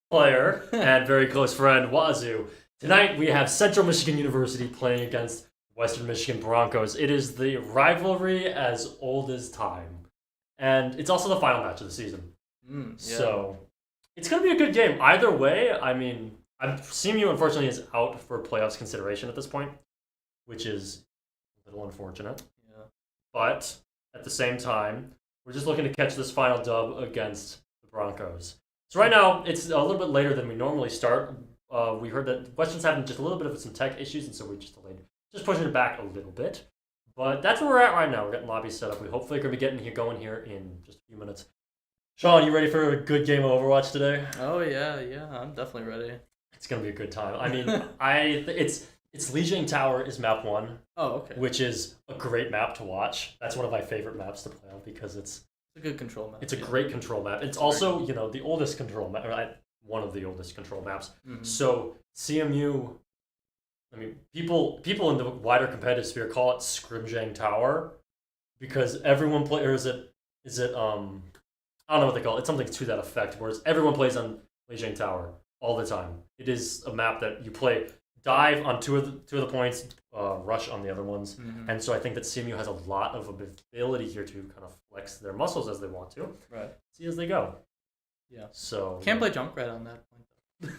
player and very close friend, Wazoo. Tonight we have Central Michigan University playing against Western Michigan Broncos. It is the rivalry as old as time. And it's also the final match of the season. Yeah. So it's going to be a good game. Either way, I mean, CMU unfortunately is out for playoffs consideration at this point, which is a little unfortunate. Yeah. But at the same time, we're just looking to catch this final dub against the Broncos. So right now, it's a little bit later than we normally start. We heard that Western's having just a little bit of some tech issues, and so we just delayed, just pushing it back a little bit. But that's where we're at right now. We're getting lobbies set up. We hopefully are going to be getting going here in just a few minutes. Sean, you ready for a good game of Overwatch today? Oh yeah, I'm definitely ready. It's going to be a good time. I mean, it's Lijiang Tower is map 1. Oh, okay. Which is a great map to watch. That's one of my favorite maps to play on because it's a good control map. It's a great control map. It's also, the oldest control map, or one of the oldest control maps. Mm-hmm. So CMU, I mean, people in the wider competitive sphere call it Scrimjang Tower because everyone plays, or is it I don't know what they call it. It's something to that effect, whereas everyone plays on Lijiang Tower all the time. It is a map that you play dive on two of the points, rush on the other ones. Mm-hmm. And so I think that CMU has a lot of ability here to kind of flex their muscles as they want to. Right. See as they go. Yeah. So can't play Junkrat on that point though.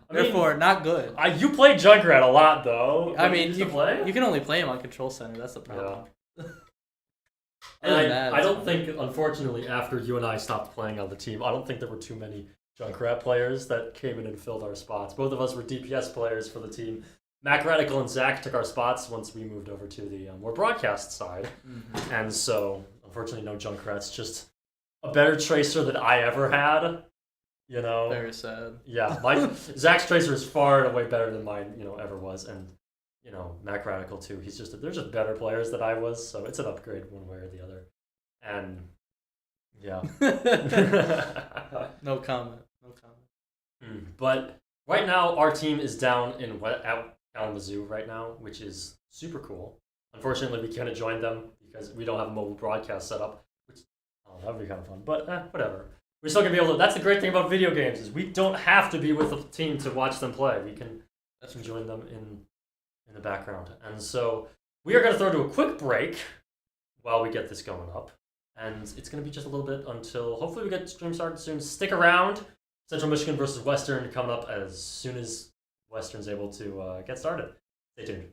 I Therefore, mean, not good. You play Junkrat a lot though. I mean, you can only play him on Control Center. That's the problem. Yeah. And I don't think, unfortunately, after you and I stopped playing on the team, I don't think there were too many Junkrat players that came in and filled our spots. Both of us were DPS players for the team. Macradical and Zack took our spots once we moved over to the more broadcast side. Mm-hmm. And so, unfortunately, no Junkrats. Just a better tracer than I ever had. Very sad. Yeah, Zack's tracer is far and away better than mine, ever was. And, Macradical too. They're just better players than I was. So it's an upgrade one way or the other. And, yeah. No comment. But right now, our team is down at Wazoo right now, which is super cool. Unfortunately, we can't join them because we don't have a mobile broadcast set up, which that would be kind of fun. But whatever. We're still gonna be able to. That's the great thing about video games is we don't have to be with the team to watch them play. We can join them in the background. And so we are gonna throw to a quick break while we get this going up, and it's gonna be just a little bit until hopefully we get stream started soon. Stick around. Central Michigan versus Western coming up as soon as Western's able to get started. Stay tuned.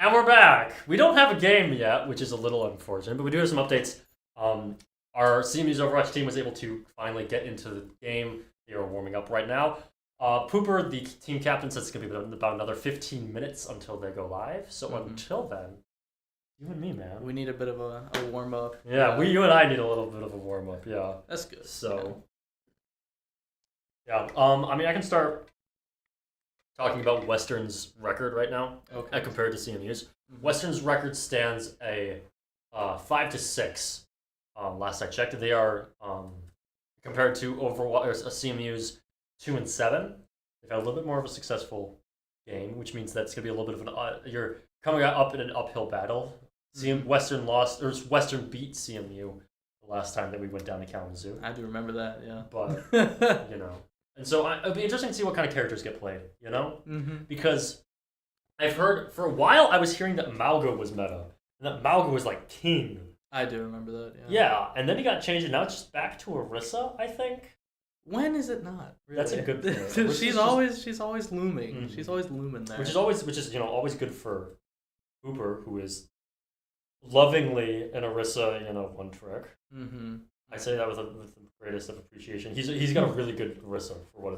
And we're back. We don't have a game yet, which is a little unfortunate, but we do have some updates. Our CMU's Overwatch team was able to finally get into the game. They are warming up right now. Pooper, the team captain, says it's going to be about another 15 minutes until they go live. So until then, you and me, man. We need a bit of a warm-up. Yeah, you and I need a little bit of a warm-up, yeah. That's good. So, yeah. I mean, I can start talking about Western's record right now, compared to CMU's. Western's record stands a 5-6. Last I checked, they are compared to Overwatch or CMU's 2-7. They've had a little bit more of a successful game, which means that's gonna be a little bit of an you're coming up in an uphill battle. Western beat CMU the last time that we went down to Kalamazoo. I do remember that, yeah. But and so it'll be interesting to see what kind of characters get played, because I've heard for a while I was hearing that Malgo was meta, and that Malgo was like king. I do remember that, yeah. Yeah, and then he got changed, and now it's just back to Orisa, I think. When is it not? Really? That's a good thing. she's always looming. Mm-hmm. She's always looming there. Which is always always good for Hooper, who is lovingly an Orisa, one trick. Mm-hmm. I say that with the greatest of appreciation. He's got a really good Orisa for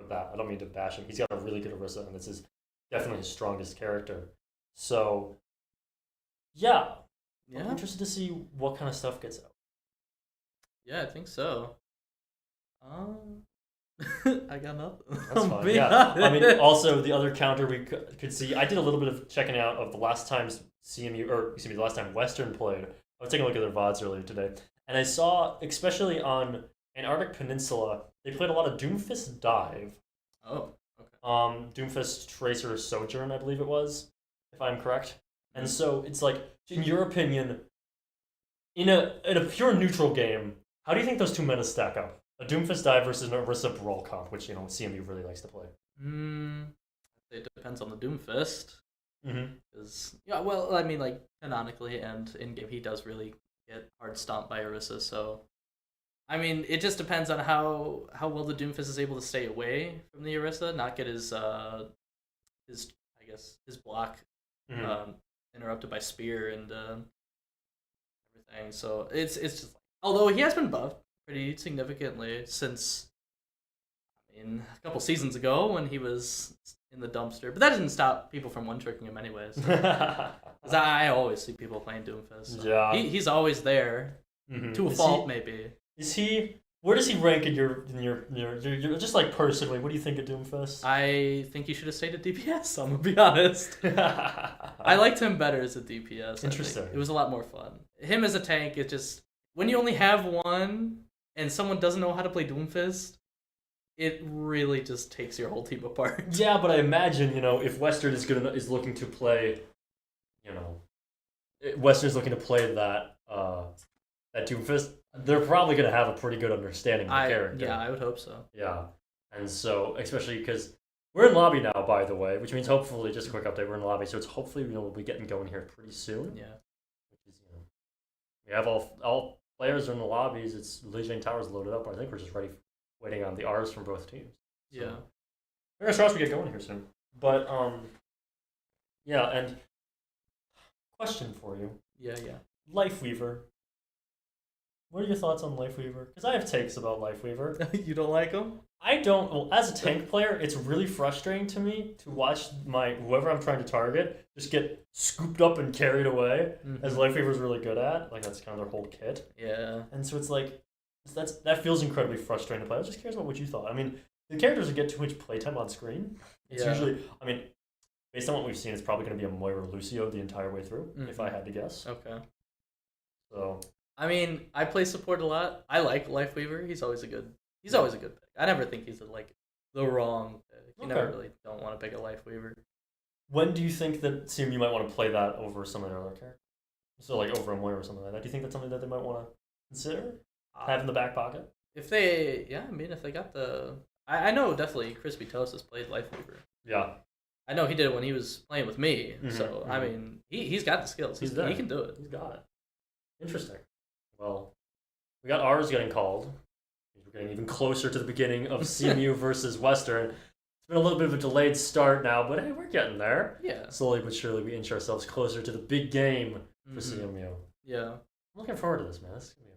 that. I don't mean to bash him. He's got a really good Orisa, and this is definitely his strongest character. So, yeah. I'm interested to see what kind of stuff gets out. Yeah, I think so. I got nothing. That's fine. Yeah. I mean, also the other counter we could see. I did a little bit of checking out of the last time the last time Western played. I was taking a look at their VODs earlier today, and I saw, especially on Antarctic Peninsula, they played a lot of Doomfist Dive. Oh, okay. Doomfist Tracer Sojourn, I believe it was, if I'm correct. And so it's like, in your opinion, in a pure neutral game, how do you think those two meta stack up? A Doomfist Dive versus an Orisa Brawl comp, which CMU really likes to play. It depends on the Doomfist. Mm-hmm. Well, I mean, like canonically and in game, he does really get hard stomped by Orisa. So, I mean, it just depends on how well the Doomfist is able to stay away from the Orisa, not get his block interrupted by spear and everything. So it's just although he has been buffed pretty significantly since a couple seasons ago when he was in the dumpster, but that didn't stop people from one-tricking him anyways. Because I always see people playing Doomfist. So yeah, he's always there to a fault maybe. Is he? Where does he rank in your just like personally? What do you think of Doomfist? I think he should have stayed at DPS. I'm gonna be honest. I liked him better as a DPS. Interesting. It was a lot more fun. Him as a tank, it just when you only have one and someone doesn't know how to play Doomfist, it really just takes your whole team apart. Yeah, but I imagine if Western is looking to play, Western's looking to play that Doomfist. They're probably going to have a pretty good understanding of the character. Yeah, I would hope so. Yeah. And so, especially because we're in lobby now, by the way, which means hopefully, just a quick update, we're in lobby, so it's hopefully we'll be getting going here pretty soon. Yeah. Which is, we have all players are in the lobbies. It's Legion Towers loaded up. I think we're just waiting on the R's from both teams. So, yeah. Fingers crossed we get going here soon. But, yeah, and question for you. Yeah. Lifeweaver. What are your thoughts on Lifeweaver? Because I have takes about Lifeweaver. You don't like him? I don't. Well, as a tank player, it's really frustrating to me to watch whoever I'm trying to target just get scooped up and carried away, as Lifeweaver's really good at. Like, that's kind of their whole kit. Yeah. And so it's like, that feels incredibly frustrating to play. I was just curious about what you thought. I mean, the characters that get too much playtime on screen, it's usually, based on what we've seen, it's probably going to be a Moira Lucio the entire way through, if I had to guess. Okay. So... I play support a lot. I like Lifeweaver. He's always a good pick. I never think he's the wrong pick. You never really don't want to pick a Lifeweaver. When do you think that CMU might want to play that over some of their other characters? So like over a Moira or something like that. Do you think that's something that they might want to consider? Have in the back pocket? If they got the... I know definitely CrizpyToast has played Lifeweaver. Yeah. I know he did it when he was playing with me. So, he's got the skills. He can do it. He's got it. Interesting. Well, we got ours getting called. We're getting even closer to the beginning of CMU versus Western. It's been a little bit of a delayed start now, but hey, we're getting there. Yeah. Slowly but surely, we inch ourselves closer to the big game for CMU. Yeah. I'm looking forward to this, man. This is gonna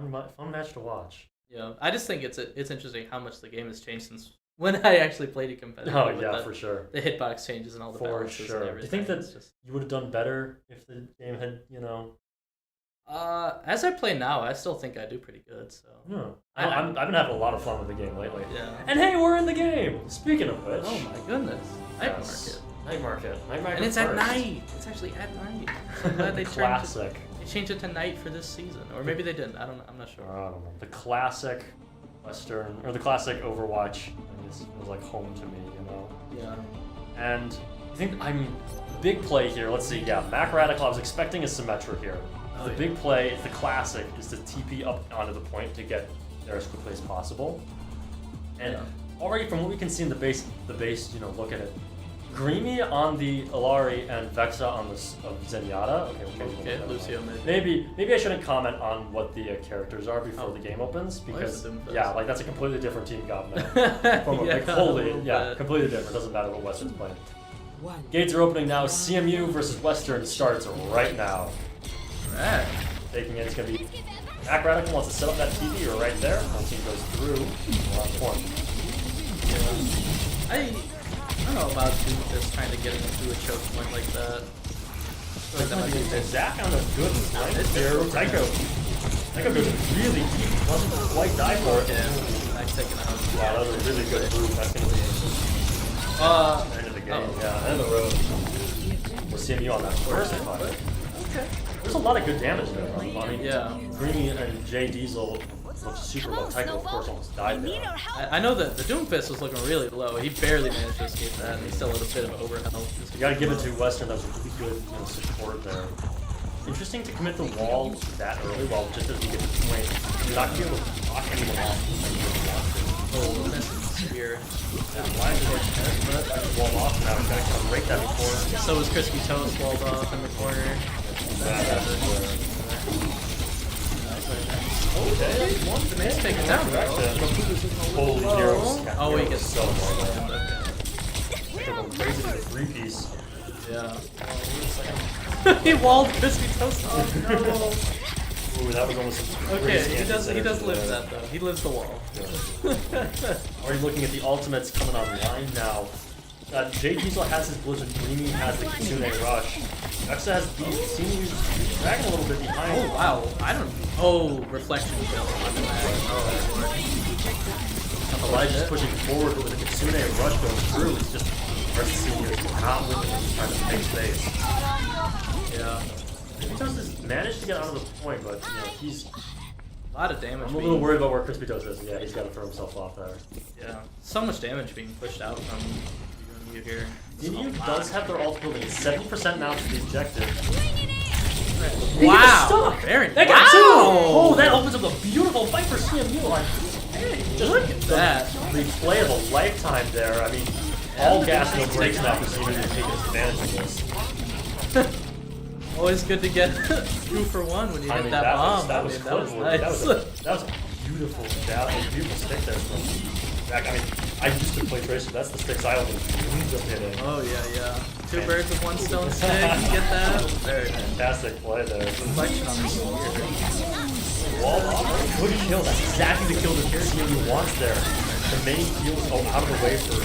be a fun match to watch. Yeah, I just think it's interesting how much the game has changed since when I actually played it competitively. Oh yeah, for sure. The hitbox changes and all the balances and everything. Do you think that you would have done better if the game had, As I play now, I still think I do pretty good. So. Yeah. I've been having a lot of fun with the game lately. Yeah. And hey, we're in the game. Speaking of which. Oh my goodness. Night market. And it's at night. It's actually at night. I'm glad they classic. They changed it to night for this season, or maybe they didn't. I don't know. I'm not sure. I don't know. The classic Western or the classic Overwatch was like home to me, Yeah. And the big play here. Let's see. Yeah, Macradical. I was expecting a Symmetra here. The big play, the classic, is to TP up onto the point to get there as quickly as possible. And already from what we can see in the base, look at it. Greeny on the Illari and Vexa on the Zenyatta. Okay, Lucio maybe I shouldn't comment on what the characters are before the game opens because that's a completely different team comp now. Completely different. Doesn't matter what Western's playing. Gates are opening now. CMU versus Western starts right now. Right. Taking it, it's gonna be Macradical wants to set up that TV right there. One team goes through. One point. Yeah. I don't know about just trying to get into a choke point like that. Like that might be Zack on a good flank there. Tycho goes really deep. Doesn't quite die for it. Yeah. Nice taking out. Wow, that was a really good move. That's gonna be the end of the game. Yeah, end of the road. We'll see you on that first fight. Okay. There's a lot of good damage there. Greeny and J Diesel looked super low. Tycho, of course, almost died there. I know that the Doomfist was looking really low. He barely managed to escape that, and he still had a bit of overhealth. You gotta give it to Western. That was really good support there. Interesting to commit the wall that early, just as we get to the point. You're not gonna be able to block anyone off. Oh, missing spear. Why is it wall off now? We've got to break that before. So was CrizpyToast walled off in the corner. Okay, the man's taken down. Holy heroes. Oh, he gets so far. They're going crazy with the 3-piece. Yeah. He walled CrizpyToast off. No. Ooh, that was almost okay, he does live that though. He lives the wall. Already looking at the ultimates coming online now. J Diesel has his Blizzard, Greeny has the Kitsune Rush. Vexa has the CMU dragging a little bit behind. Oh wow, I don't. Oh, reflection kill. Elijah's pushing forward, but with the Kitsune Rush going through, it's just the rest of the CMU is not winning. He's trying to make space. Yeah. CrizpyToast has managed to get out of the point, but he's a lot of damage. I'm a little worried about where CrizpyToast is. Yeah, he's got to throw himself off there. Yeah, so much damage being pushed out from you here. CMU does have their ult building. It's 70% now to the objective. Wow! Very nice. Wow! Oh, that opens up a beautiful fight for CMU. Like, just look at that. The play of a lifetime there. I mean, all gas no breaks now for CMU to take advantage of this. Always good to get 2 for 1 when you hit that bomb. That was nice. That was a beautiful stick there from Zack. I mean, I used to play Tracer. That's the sticks I always dreamed of hitting. Oh yeah. 2 birds with 1 stone stick. You get that? Very nice. Fantastic play there. Reflection on the spear. Wall off. Good kill. That's exactly the kill that CMU wants there. The main field's out of the way for.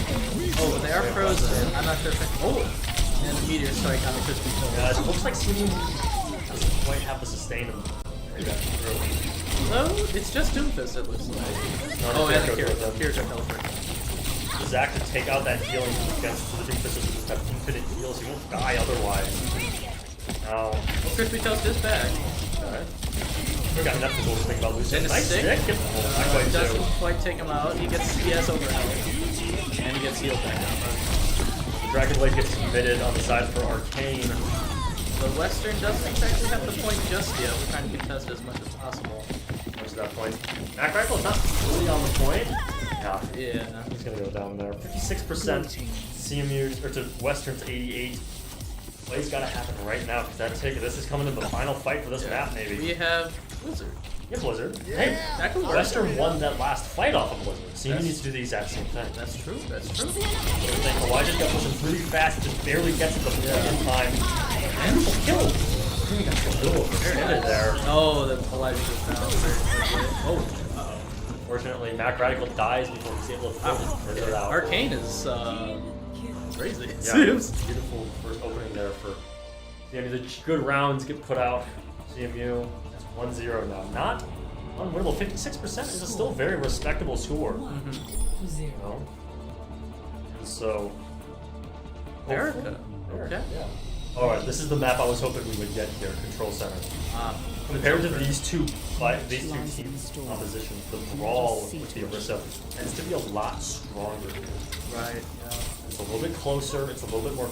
Oh, but they are frozen. I'm not sure if and the meteor strike on the CrizpyToast. Yeah, it looks like CMU doesn't quite have the sustain to carry that through. No, it's just Doomfist, it looks like. No, and the Kiriko teleport. Zack to take out that healing against the Doomfist doesn't just have infinite heals. He won't die otherwise. Now, CrizpyToast is back. Alright. We got enough to go think about losing. Nice stick. Doesn't quite take him out. He has overhealth. And he gets healed back up. Dragon Blade gets committed on the side for Arcane. The Western doesn't exactly have the point just yet. We're trying to contest as much as possible. Where's that point? Macradical is not fully on the point. Yeah. He's gonna go down there. 56% CMU, or to Western's 88. Play's gotta happen right now because this is coming to the final fight for this map, maybe. We have Blizzard. Yeah, Blizzard. Hey, That could work. Western won that last fight off of Blizzard. CMU needs to do the exact same thing. That's true. That's true. Elijah got pushing really fast, just barely gets it the in time. Beautiful kill. He got a little overextended there. Oh, the Elijah just down very quickly. Oh. Unfortunately, Macradical dies before he's able to pull it out. Arcane is crazy. It Yeah, seems. beautiful first opening there for CMU. The good rounds get put out. CMU is 1-0 now. Not unwinnable. 56% is a still very respectable score. You know? And so. America. Okay. Yeah. Alright, this is the map I was hoping we would get here, Control Center. Compared to these two teams opposition, the brawl with the Orisa tends to be a lot stronger. Right, yeah. It's a little bit closer, it's a little bit more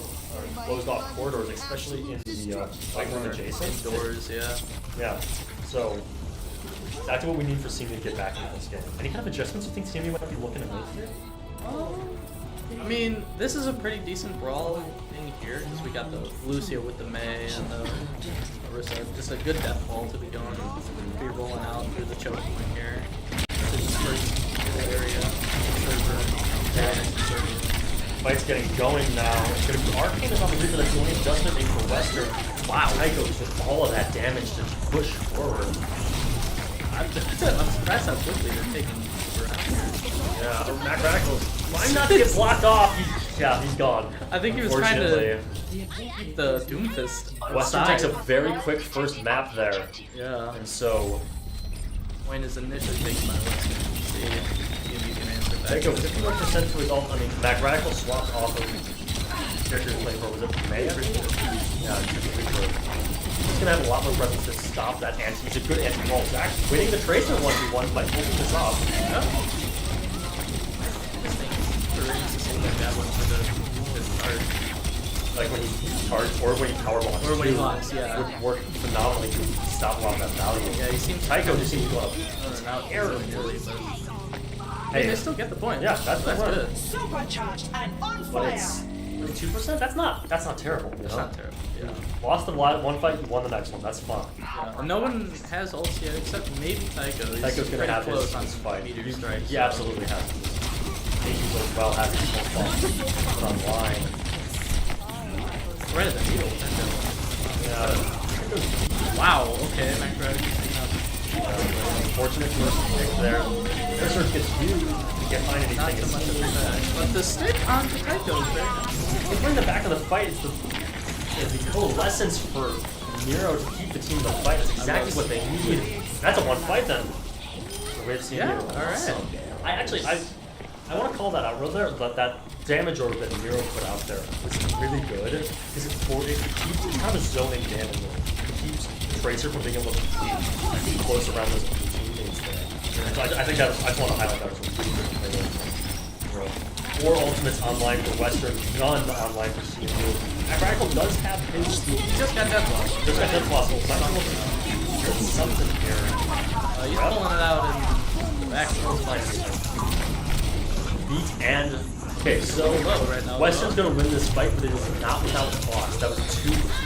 closed off corridors, especially in the fight room adjacent. Doors, yeah. Yeah, so exactly what we need for CMU to get back into this game. Any kind of adjustments you think CMU might be looking to make here? I mean, this is a pretty decent brawl in here because we got the Lucio with the May and the Orisa. Just a good death ball to be going. Be rolling out through the choke point here. To this first area. Fight's getting going now. It's going to be Arcane is on the reaper. That's the only adjustment made for Western. Wow, Tycho's with all of that damage to push forward. I'm surprised how quickly they're taking around here. Yeah, Macradical trying not to get blocked off. He's gone. I think he was trying to keep the Doomfist Western outside. takes a very quick first map there. Yeah. And so Wayne is initially taken by Western. See if you can answer back. Tycho 51% to his ult. I mean, Macradical swapped off of character he's playing for. Was it May? Yeah, he's gonna have a lot more presence to stop that anti. He's a good anti-wall. Zack winning the Tracer 1v1 by pulling this off. Yeah. Like when he charged or when he power blocks. Or when he blocks, yeah. Would work phenomenally to stop a lot of that value. Yeah, he seems Tycho just seems to go up. really, but Hey, they still get the point. Yeah, that's good. Supercharged and on But fire. it's 2%. That's not terrible. It's not terrible. Yeah. Lost the one fight, you won the next one. That's fine. Yeah. And no one has ults yet except maybe Tycho. He's Tycho's gonna pretty have close on his fight. meteor strikes. He absolutely has. He as well has his full put online. Right at the needle. Yeah. Wow. Okay, Macradical. Unfortunate first pick there. Cursor gets used to get find anything. Not so much of that. But the stick on Tycho is very nice. If we're in the back of the fight, it's the coalescence for Nero to keep the team in the fight. That's exactly what they need. That's a one fight then. So we have seen Yeah, Nero. alright. So, I want to call that out real there, but that damage orb that Nero put out there is really good because it keeps kind of a zoning damage orb. It keeps Tracer from being able to be close around those teammates there. So I think that I just want to highlight that as a really good play there from Nero. 4 ultimates online for Western, none online for CMU. Macradical does have his. He just got death loss. Just got death loss. There's something here. He's pulling it out in the back. Beat and okay, so right now, Western's gonna win this fight, but it is not without cost. That was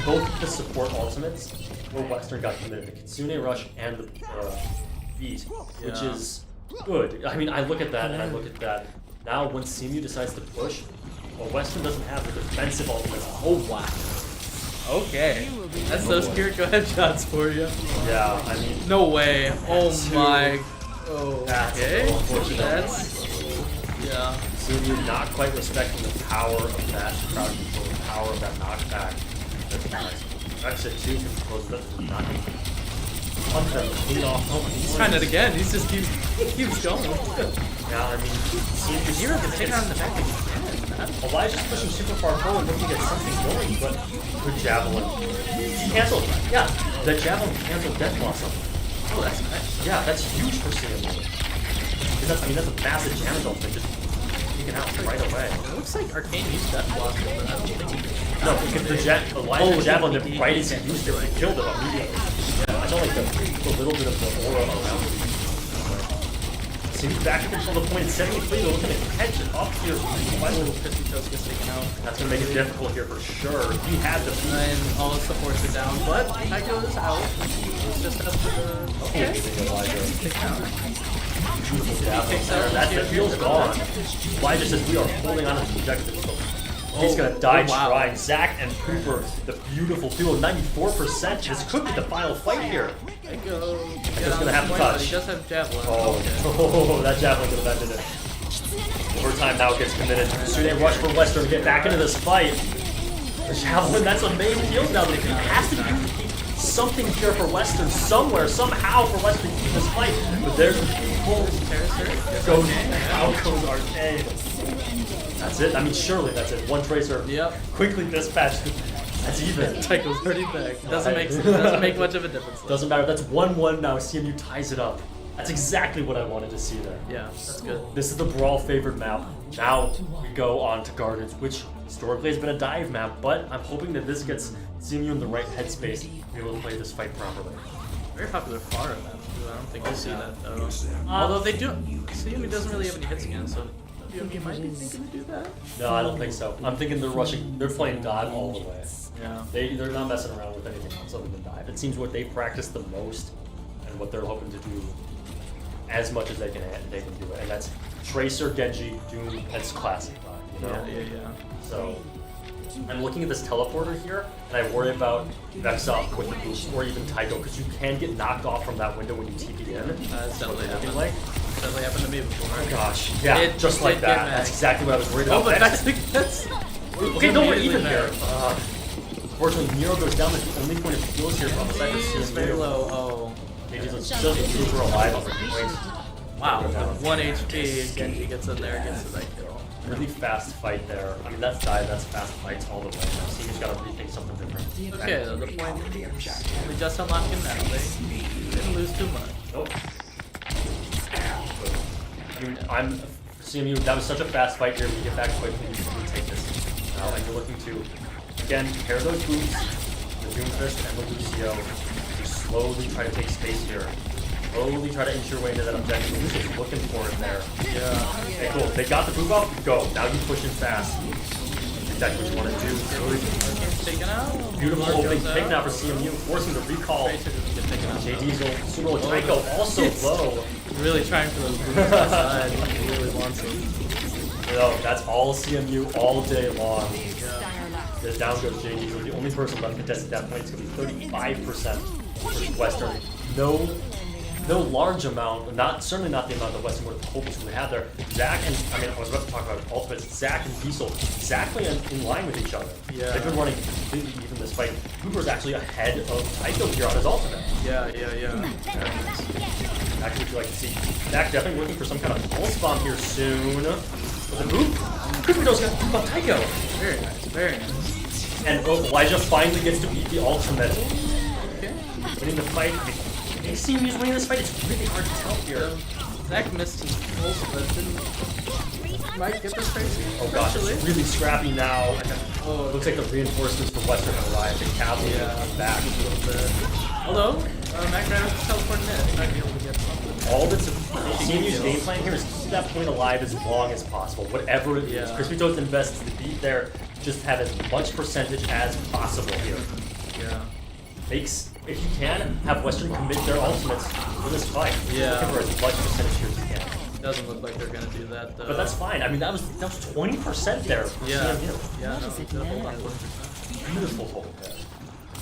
both the support ultimates where Western got committed, the Kitsune Rush and the beat, which is good. I mean, I look at that and I look at that. Now, when CMU decides to push, well, Western doesn't have the defensive ultimates. Oh wow. Okay. That's those Kiriko headshots for you. Yeah, I mean, No way. Oh my. that's Okay. unfortunate. That's. Yeah. CMU not quite respecting the power of that crowd control, the power of that knockback. That's nice. Exit 2 can close that. Not punch them clean off. Oh, He's trying it again. He's just keeps going. Yeah, I mean, CMU Zero the take on the back again. Elijah's pushing super far forward, looking to get something going, but good javelin. Canceled. Yeah, the javelin canceled death loss on him. Oh, that's nice. Yeah, that's huge for CMU. That's a massive damage ultimate just taken out right away. It looks like Arcane used death loss, but I don't think he did. No, because the javelin, right as he used it, he killed him immediately. Yeah, I know like the little bit of the aura around him. CMU back to control the point at 73. They're looking to catch it up here. CrizpyToast gets taken out. That's going to make it difficult here for sure. He had the beat. And all his supports are down, but Taiko is out. It's just up to the... Okay. Taken out. Beautiful dab there. That's the field's gone. Elijah says we are holding on to the objective. He's going to die trying. Zack and Cooper, the beautiful duo, 94%. This could be the final fight here. Taiko. He's going to have to touch. He does have javelin. Oh, that javelin could have ended it. Overtime now gets committed. So they rush for Western to get back into this fight. The javelin, that's a main field now. He has to do something here for Western somewhere, somehow for Western to keep this fight. But there's the full out goes Arcade. That's it. I mean, surely that's it. One tracer. Yep. Quickly dispatched. That's even. Taiko's already back. Doesn't make much of a difference. Doesn't matter. That's 1-1 now. CMU ties it up. That's exactly what I wanted to see there. Yeah, that's good. This is the Brawl favored map. Now we go on to Gardens, which historically has been a dive map, but I'm hoping that this gets CMU in the right headspace to be able to play this fight properly. Very popular far map too. I don't think you see that though. Although they do, CMU doesn't really have any hits again, so WMU might be thinking to do that. No, I don't think so. I'm thinking they're rushing. They're playing dive all the way. Yeah. They're not messing around with anything else other than dive. It seems what they practice the most and what they're hoping to do as much as they can do it, and that's Tracer, Genji, Doom, that's classic dive. You know? Yeah. So I'm looking at this teleporter here, and I worry about Vexa with the boost, or even Taiko, because you can get knocked off from that window when you TP in. It's definitely happened. Like. Definitely happened to me before. Oh gosh, yeah, just like that. That's exactly what I was worried about. Oh, but that's okay, no, we're even here. Unfortunately, Nero goes down. That's the only point of heals here from the side of It's very low. Oh. Just super alive on the points. Wow, 1 HP. Genji gets in there, gets the right kill. Really fast fight there. I mean, that's dive, that's fast fights all the way. CMU's got to rethink something different. Okay, the point. We just unlocked him now. They didn't lose too much. Nope. I mean, CMU, that was such a fast fight here. We get back quickly, we take this. Now, and you're looking to, again, pair those boots, the Doomfist and the Lucio, to slowly try to take space here. Slowly try to inch your way into that objective. You're just looking for it there. Yeah. Okay, cool. They got the boot up, go. Now you push in fast. Exactly what you want to do. Taken out. Beautiful opening pick now for CMU, forcing the recall. J Diesel, super low. Taiko also low. Really trying for those boots outside. He really wants them. No, that's all CMU all day long. The down goes J Diesel. The only person left contested at that point is going to be 35% for Western. No large amount, certainly not the amount that Western would have hoped was going to have there. Zack and, I was about to talk about ultimates, Zack and Diesel, exactly in line with each other. Yeah. They've been running completely even this fight. Cooper's actually ahead of Taiko here on his ultimate. Yeah. Actually, what you like to see. Zack definitely looking for some kind of pulse bomb here soon. With a boop. CrizpyToast got boop on Taiko. Very nice. And Elijah finally gets to beat the ultimate. Okay. Winning the fight. I see him winning this fight. It's really hard to tell here. Zack missed his pulse, but didn't. Might get this crazy. Oh gosh, it's really scrappy now. It looks like the reinforcements from Western have arrived. The cavalry is back a little bit. Although, Macradical teleporting in, might be able to get something. All that's CMU's game plan here is keep that point alive as long as possible. Whatever it is. CrizpyToast invests the beat there. Just have as much percentage as possible here. Yeah. If you can, have Western commit their ultimates for this fight. Yeah. Looking for as much percentage here as you can. Doesn't look like they're gonna do that though. But that's fine. I mean, that was 20% there for CMU. Yeah, no, hold on 20%. Beautiful hold there.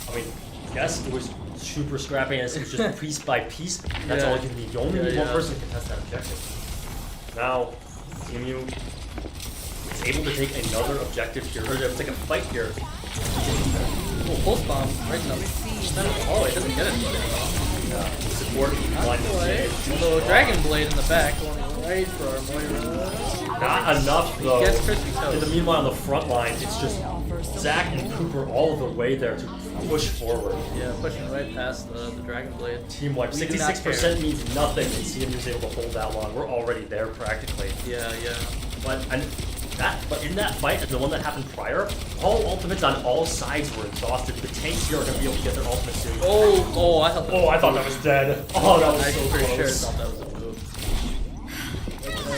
I mean, yes, it was super scrappy and it was just piece by piece. That's all you need. You only need one person to contest that objective. Now, CMU is able to take another objective here, or take a fight here. Oh, pulse bomb, right now. Oh, it doesn't get it. Support, line although Dragon Blade in the back, going right for Moira. Not enough though. Gets CrizpyToast. In the meanwhile, on the front line, it's just Zack and Cooper all the way there to push forward. Yeah, pushing right past the Dragon Blade. Team wipe. 66% means nothing, and CMU's able to hold that long. We're already there practically. Yeah. But in that fight, the one that happened prior, all ultimates on all sides were exhausted. The tanks here are going to be able to get their ultimate soon. I thought that I thought that was dead. Oh, that was so pretty close. sure thought that was a move.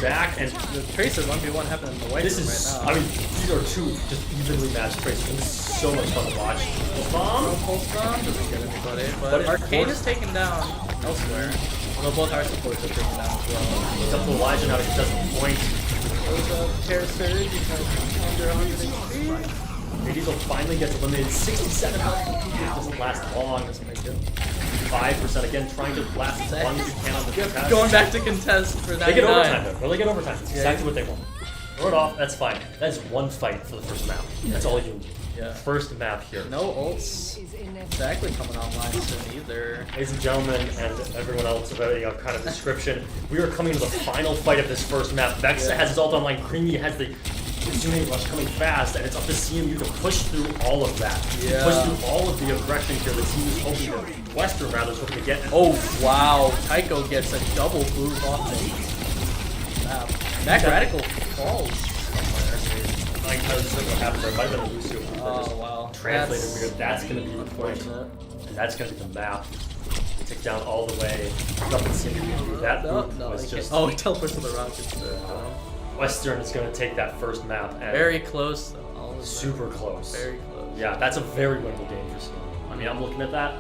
Zack and The Tracer 1v1 happening in the white this room is, right now. I mean, these are two just evenly matched tracers. This is so much fun to watch. Bomb. Pulse bomb doesn't get anybody, But but Arcane Force- is taken down elsewhere. Although both our supports are taken down as well. It's up to Elijah now to contest the point. Goes up, Terra Surge, because under 100 HP. JD's will finally gets eliminated. 67 health. It doesn't last long. Doesn't make it. 5% again, trying to last as long as you can on the contest. Going back to contest for 99. They get overtime though. Or they get overtime. That's exactly what they want. Throw it off, that's fine. That's one fight for the first map. That's all you need. Yeah. First map here. No ults exactly coming online soon either. Ladies and gentlemen, and everyone else about kind of description, we are coming to the final fight of this first map. Vexa has his ult online, Creamy has the Kitsune rush coming fast, and it's up to CMU to push through all of that. Yeah. Push through all of the aggression here. The team is hoping to, Western rather, is hoping to get. Oh wow, Tycho gets a double move off the map. Macradical falls somewhere. I kind of just what happened there. Might have been a Wazoo. Oh wow. Translated weird. That's going to be the point. And that's going to be the map. Tick down all the way. Nothing seemed to be that move was just. Oh, he teleports to the rockets. Western is going to take that first map. And Very close though. All of super close. Very close. Yeah, that's a very winnable game for CMU. I mean, I'm looking at that.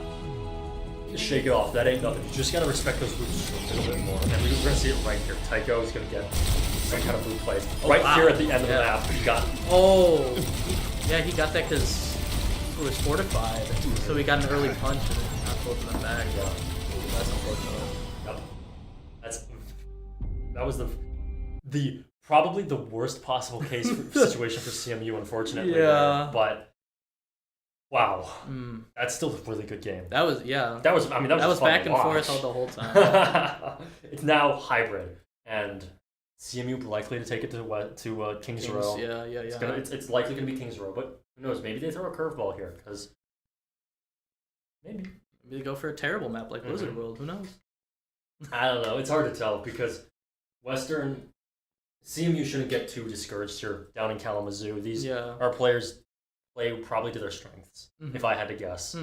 Just shake it off. That ain't nothing. You just gotta respect those boots a little bit more. And we're gonna see it right here. Tycho is gonna get some kind of boot plays. Right here at the end of the map, he got. Oh, yeah, he got that because it was fortified, so he got an early punch and not both of them back. Yeah. That's unfortunate. Yep. That was the probably the worst possible case situation for CMU, unfortunately. Yeah. But wow, that's still a really good game. That was That was. I mean, that was fun back to and watch. forth all the whole time. It's now hybrid, and CMU likely to take it to Kings Row. Yeah. It's likely going to be Kings Row, but who knows? Maybe they throw a curveball here because maybe They go for a terrible map like Blizzard World. Who knows? I don't know. It's hard to tell because Western CMU shouldn't get too discouraged here down in Kalamazoo. These our players play probably to their strengths, if I had to guess.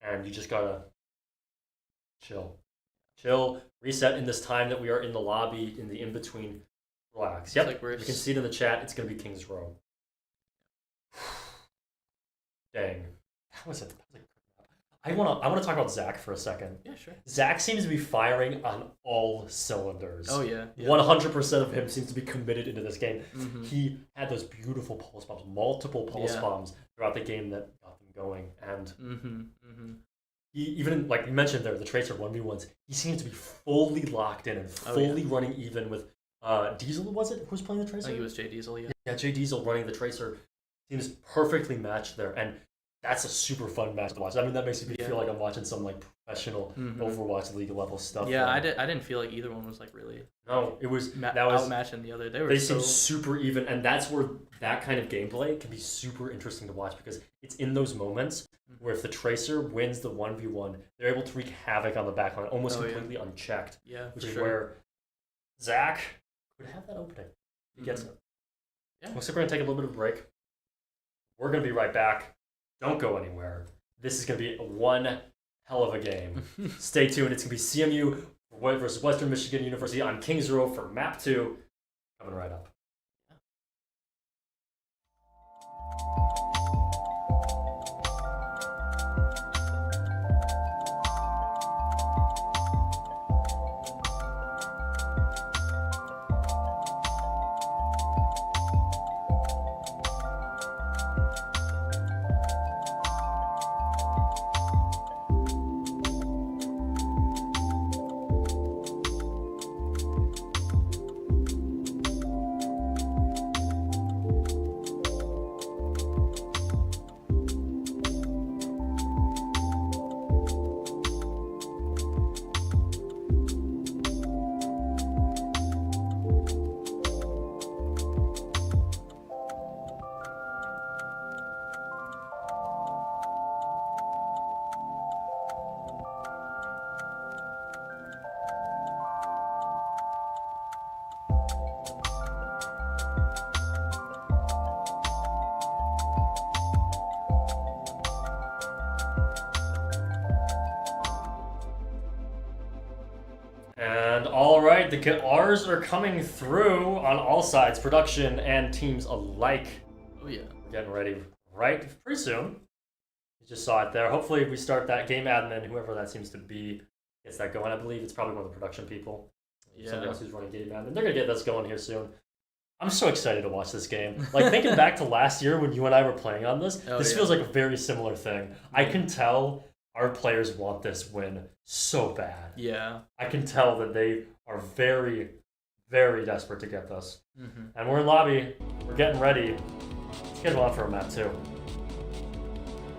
And you just gotta chill, reset in this time that we are in the lobby, in the in-between. Relax. Yep, like you can see it in the chat. It's going to be Kings Row. Dang. That was I want to talk about Zack for a second. Yeah, sure. Zack seems to be firing on all cylinders. Oh, yeah. 100% of him seems to be committed into this game. He had those beautiful pulse bombs, multiple pulse bombs throughout the game that got them going. And he even, like you mentioned there, the Tracer 1v1s, he seems to be fully locked in and fully running even with Diesel, was it? Who was playing the Tracer? I think it was Jay Diesel, yeah. Yeah, Jay Diesel running the Tracer seems perfectly matched there. And that's a super fun match to watch. I mean, that makes me feel like I'm watching some like professional Overwatch League level stuff. Yeah, I didn't feel like either one was like really. No, it was outmatching the other. They seem super even, and that's where that kind of gameplay can be super interesting to watch because it's in those moments where if the Tracer wins the 1v1, they're able to wreak havoc on the backline almost completely unchecked. Yeah, which is where Zack could have that opening. He gets it. Yeah. Looks like we're gonna take a little bit of a break. We're gonna be right back. Don't go anywhere. This is going to be one hell of a game. Stay tuned. It's going to be CMU versus Western Michigan University on Kings Row for Map 2. Coming right up. right, the R's are coming through on all sides, production and teams alike. Oh yeah. We're getting ready right pretty soon. You just saw it there. Hopefully we start that game admin, whoever that seems to be, gets that going. I believe it's probably one of the production people. Yeah. Somebody else who's running game admin. They're going to get this going here soon. I'm so excited to watch this game. Like, thinking back to last year when you and I were playing on this, this feels like a very similar thing. I can tell our players want this win so bad. Yeah. I can tell that they are very, very desperate to get this. And we're in lobby. We're getting ready. Let's get them on for a map, too.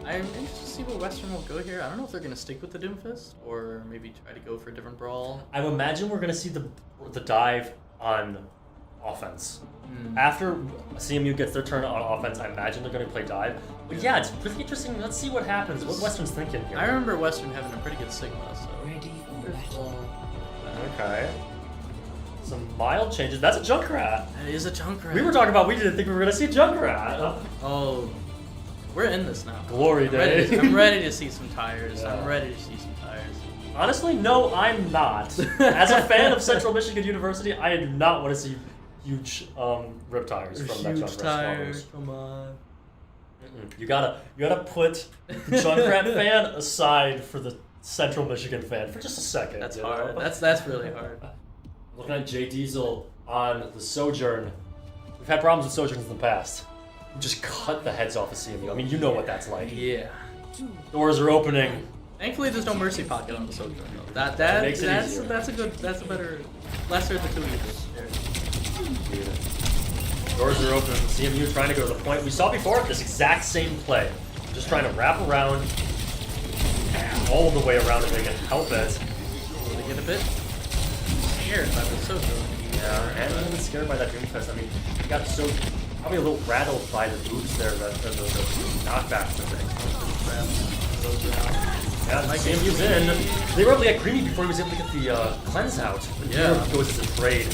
I'm interested to see where Western will go here. I don't know if they're going to stick with the Doomfist or maybe try to go for a different brawl. I imagine we're going to see the dive on offense. After CMU gets their turn on offense, I imagine they're going to play dive. But yeah, it's pretty interesting. Let's see what happens. What Western's thinking here. I remember Western having a pretty good Sigma, so... Ready for battle. Okay. Some mild changes. That's a Junkrat. That is a Junkrat. We were talking about we didn't think we were going to see a Junkrat. Oh, we're in this now. Glory days. I'm ready to see some tires. Yeah. I'm ready to see some tires. Honestly, no, I'm not. As a fan of Central Michigan University, I do not want to see huge rip tires from that Junkrat tires. Come on. You gotta put the Junkrat fan aside for the Central Michigan fan for just a second. That's you hard. know? That's really hard. Looking at Jay Diesel on the Sojourn. We've had problems with Sojourns in the past. Just cut the heads off of CMU. I mean, you know what that's like. Yeah. Doors are opening. Thankfully, there's no mercy pocket on the Sojourn though. That's a better lesser of the two evils. Doors are open. CMU trying to go to the point. We saw before this exact same play. Just trying to wrap around all the way around if they can help it. They get a bit scared by the Sojourn. Yeah, and a little bit scared by that Doomfist. I mean, he got so probably a little rattled by the boots there, the knockbacks that yeah, CMU's in. They were able to get Creamy before he was able to get the cleanse out. Yeah. Goes as a trade.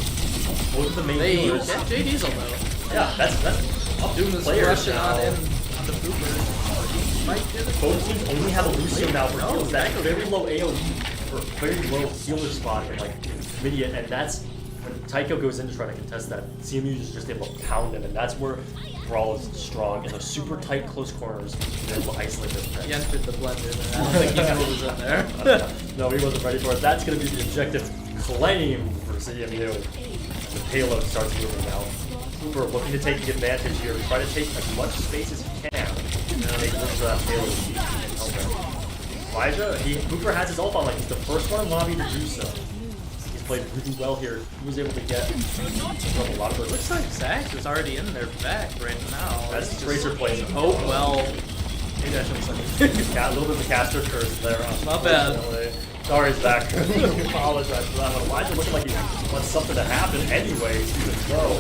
Both of the main They healers. get Jay Diesel though. Yeah, that's up Doing this players rushing now. on the Boomer. Might get it. Both teams only have a Lucio now for heals. That's very low AoE for very low healer spot in like intermediate, and that's when Tycho goes in to try to contest that. CMU is just able to pound him, and that's where Brawl is strong in those super tight close corners. They're able to isolate those things. He entered the blender, and I don't think he knew what was in there. No, he wasn't ready for it. That's going to be the objective claim for CMU. The payload starts moving now. Cooper looking to take the advantage here. Try to take as much space as he can. And make room for that payload. Elijah, Cooper has his ult on, like he's the first one in lobby to do so. He's played really well here. He was able to get a lot of those. Looks like Zack is already in their back right now. That's Tracer plays. Oh, well. Maybe I shouldn't say Got a little bit of the caster curse there. Not bad. Sorry, Zack. I apologize for that. But Elijah looking like he wants something to happen anyways, even though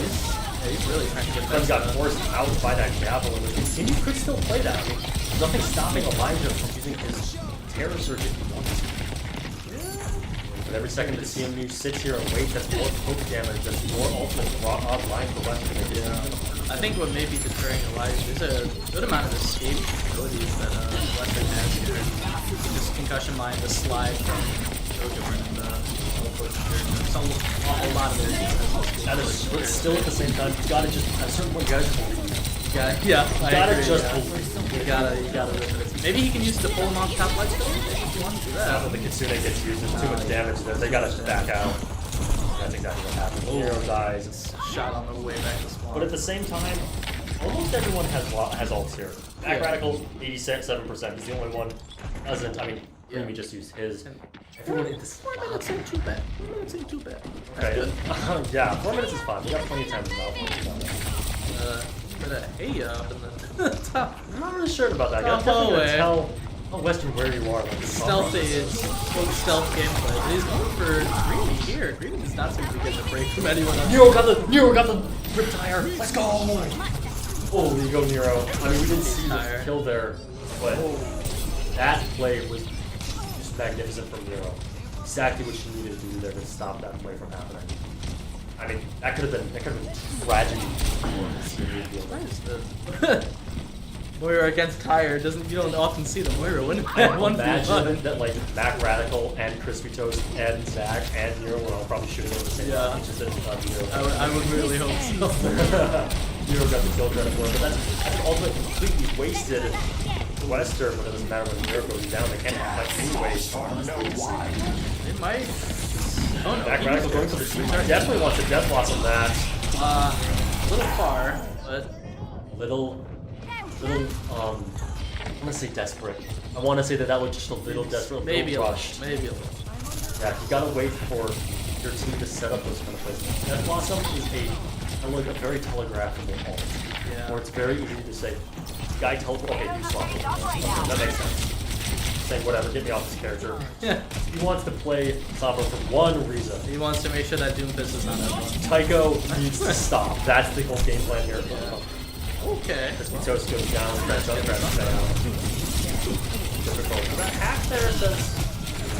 Yeah, he's really trying to get Clem's that. got forced out by that javelin. But CMU could still play that. I mean, there's nothing stopping Elijah from using his Terror Surge if he wants to. But every second that CMU sits here and waits, that's more poke damage, that's more ultimate online for Western. I think what may be deterring Elijah, there's a good amount of escape abilities that Western has here. This concussion mine, the slide from Joki and the teleport. There's a lot of their defense. That is, but still at the same time, you gotta just, at a certain point, you gotta just believe. Yeah, You gotta just believe. You gotta rip it. Maybe he can use the pull him off top ledge though, if you want to do that. That's what the Kitsune gets used. There's too much damage there. They gotta just back out. That's exactly what happened. Hero dies. Shot on the way back to spawn. But at the same time, almost everyone has ults here. Macradical, 87%. He's the only one who doesn't. I mean, Creamy just used his. Everyone in this. 4 minutes ain't too bad. 4 minutes ain't too bad. Okay. Yeah, 4 minutes is fine. We got plenty of time to mouth. Put a hey up in the top. I'm not really sure about that. I Top definitely hallway. gonna tell Western where you are. Like, Stealthy is quote stealth gameplay. But he's going for Greeny here. Greeny does not seem to be getting a break from anyone else. Nero got the rip tire. Let's go. Oh, there you go, Nero. I mean, we didn't see the kill there, but that play was just magnificent from Nero. Exactly what you needed to do there to stop that play from happening. I mean, that could have been tragedy. What is this? Moira against Tyre doesn't. You don't often see the Moira win. Imagine that like Macradical and CrizpyToast and Zack and Nero were all probably shooting at the same time. Just that I would really hope so. Nero got the kill credit for it, but that's also completely wasted Western, but it doesn't matter when Nero goes down, they can't have anyways. They might. Oh no. Macradical going for the sweep. Definitely wants a death loss on that. A little far, but little, I'm gonna say desperate. I want to say that was just a little desperate, maybe a rushed. Maybe a little. Yeah, you gotta wait for your team to set up those kind of plays. Death Blossom is a very telegraphable ult. Yeah. Where it's very easy to say, guy teleport, okay, you swap it. That makes sense. Saying whatever, get me off this character. Yeah. He wants to play Sombra for one reason. He wants to make sure that Doomfist is not everyone. Tycho needs to stop. That's the whole game plan here. Yeah. Okay. CrizpyToast goes down, Junkrat down. Difficult. That hack there says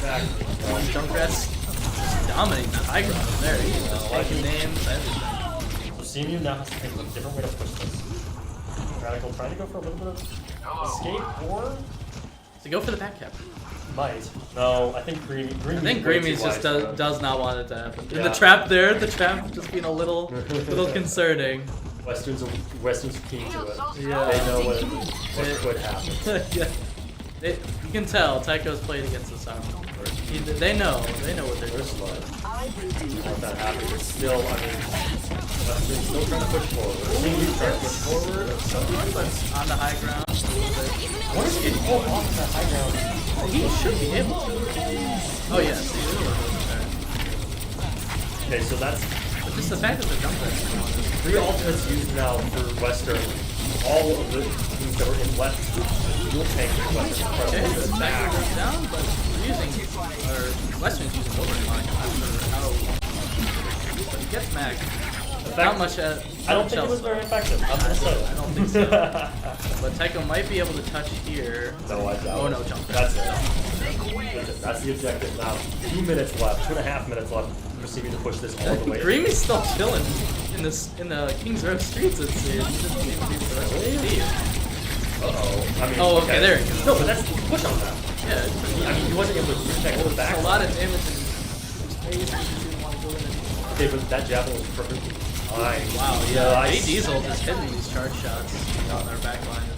back. Junkrat's dominating the high ground there. He's taking names, everything. CMU now has to think of a different way to push this. Radical trying to go for a little bit of escape, or to go for the back cap. Might. No, I think Greamy. I think Greamy's just does not want it to happen. Yeah. And the trap there, the trap just being a little concerning. Western's keen to it. Yeah. They know what could happen. Yeah. You can tell Tycho's played against the Sound. They know what they're doing. I don't know if that happens. It's still, I mean, Western's still trying to push forward. CMU's trying to push forward. But on the high ground. What is he pull off that high ground? He should be able to. Oh yes. Okay, so that's just the fact that the jump is 3 ultimates used now for Western. All of the teams that were in left dual tank for Western. Okay, the back goes down, but Western's using Overwatch. I'm not sure how. But he gets Mac. Not much. I don't think it was very effective. I'm gonna say I don't think so. But Tycho might be able to touch here. No, I doubt. Oh no, jump. That's it. That's the objective now. 2 minutes left. 2.5 minutes left. Proceeding to push this all the way. Greamy's still chilling in the King's Row streets. It seems. He doesn't even do the rest of the team. Uh-oh. I mean, oh, okay, there it goes. No, but that's push on that. Yeah. I mean, he wasn't able to protect the back. A lot of damage in space. He didn't want to go in. Okay, but that javelin was perfectly fine. Wow, yeah. Diesel just hitting these charge shots on their back line.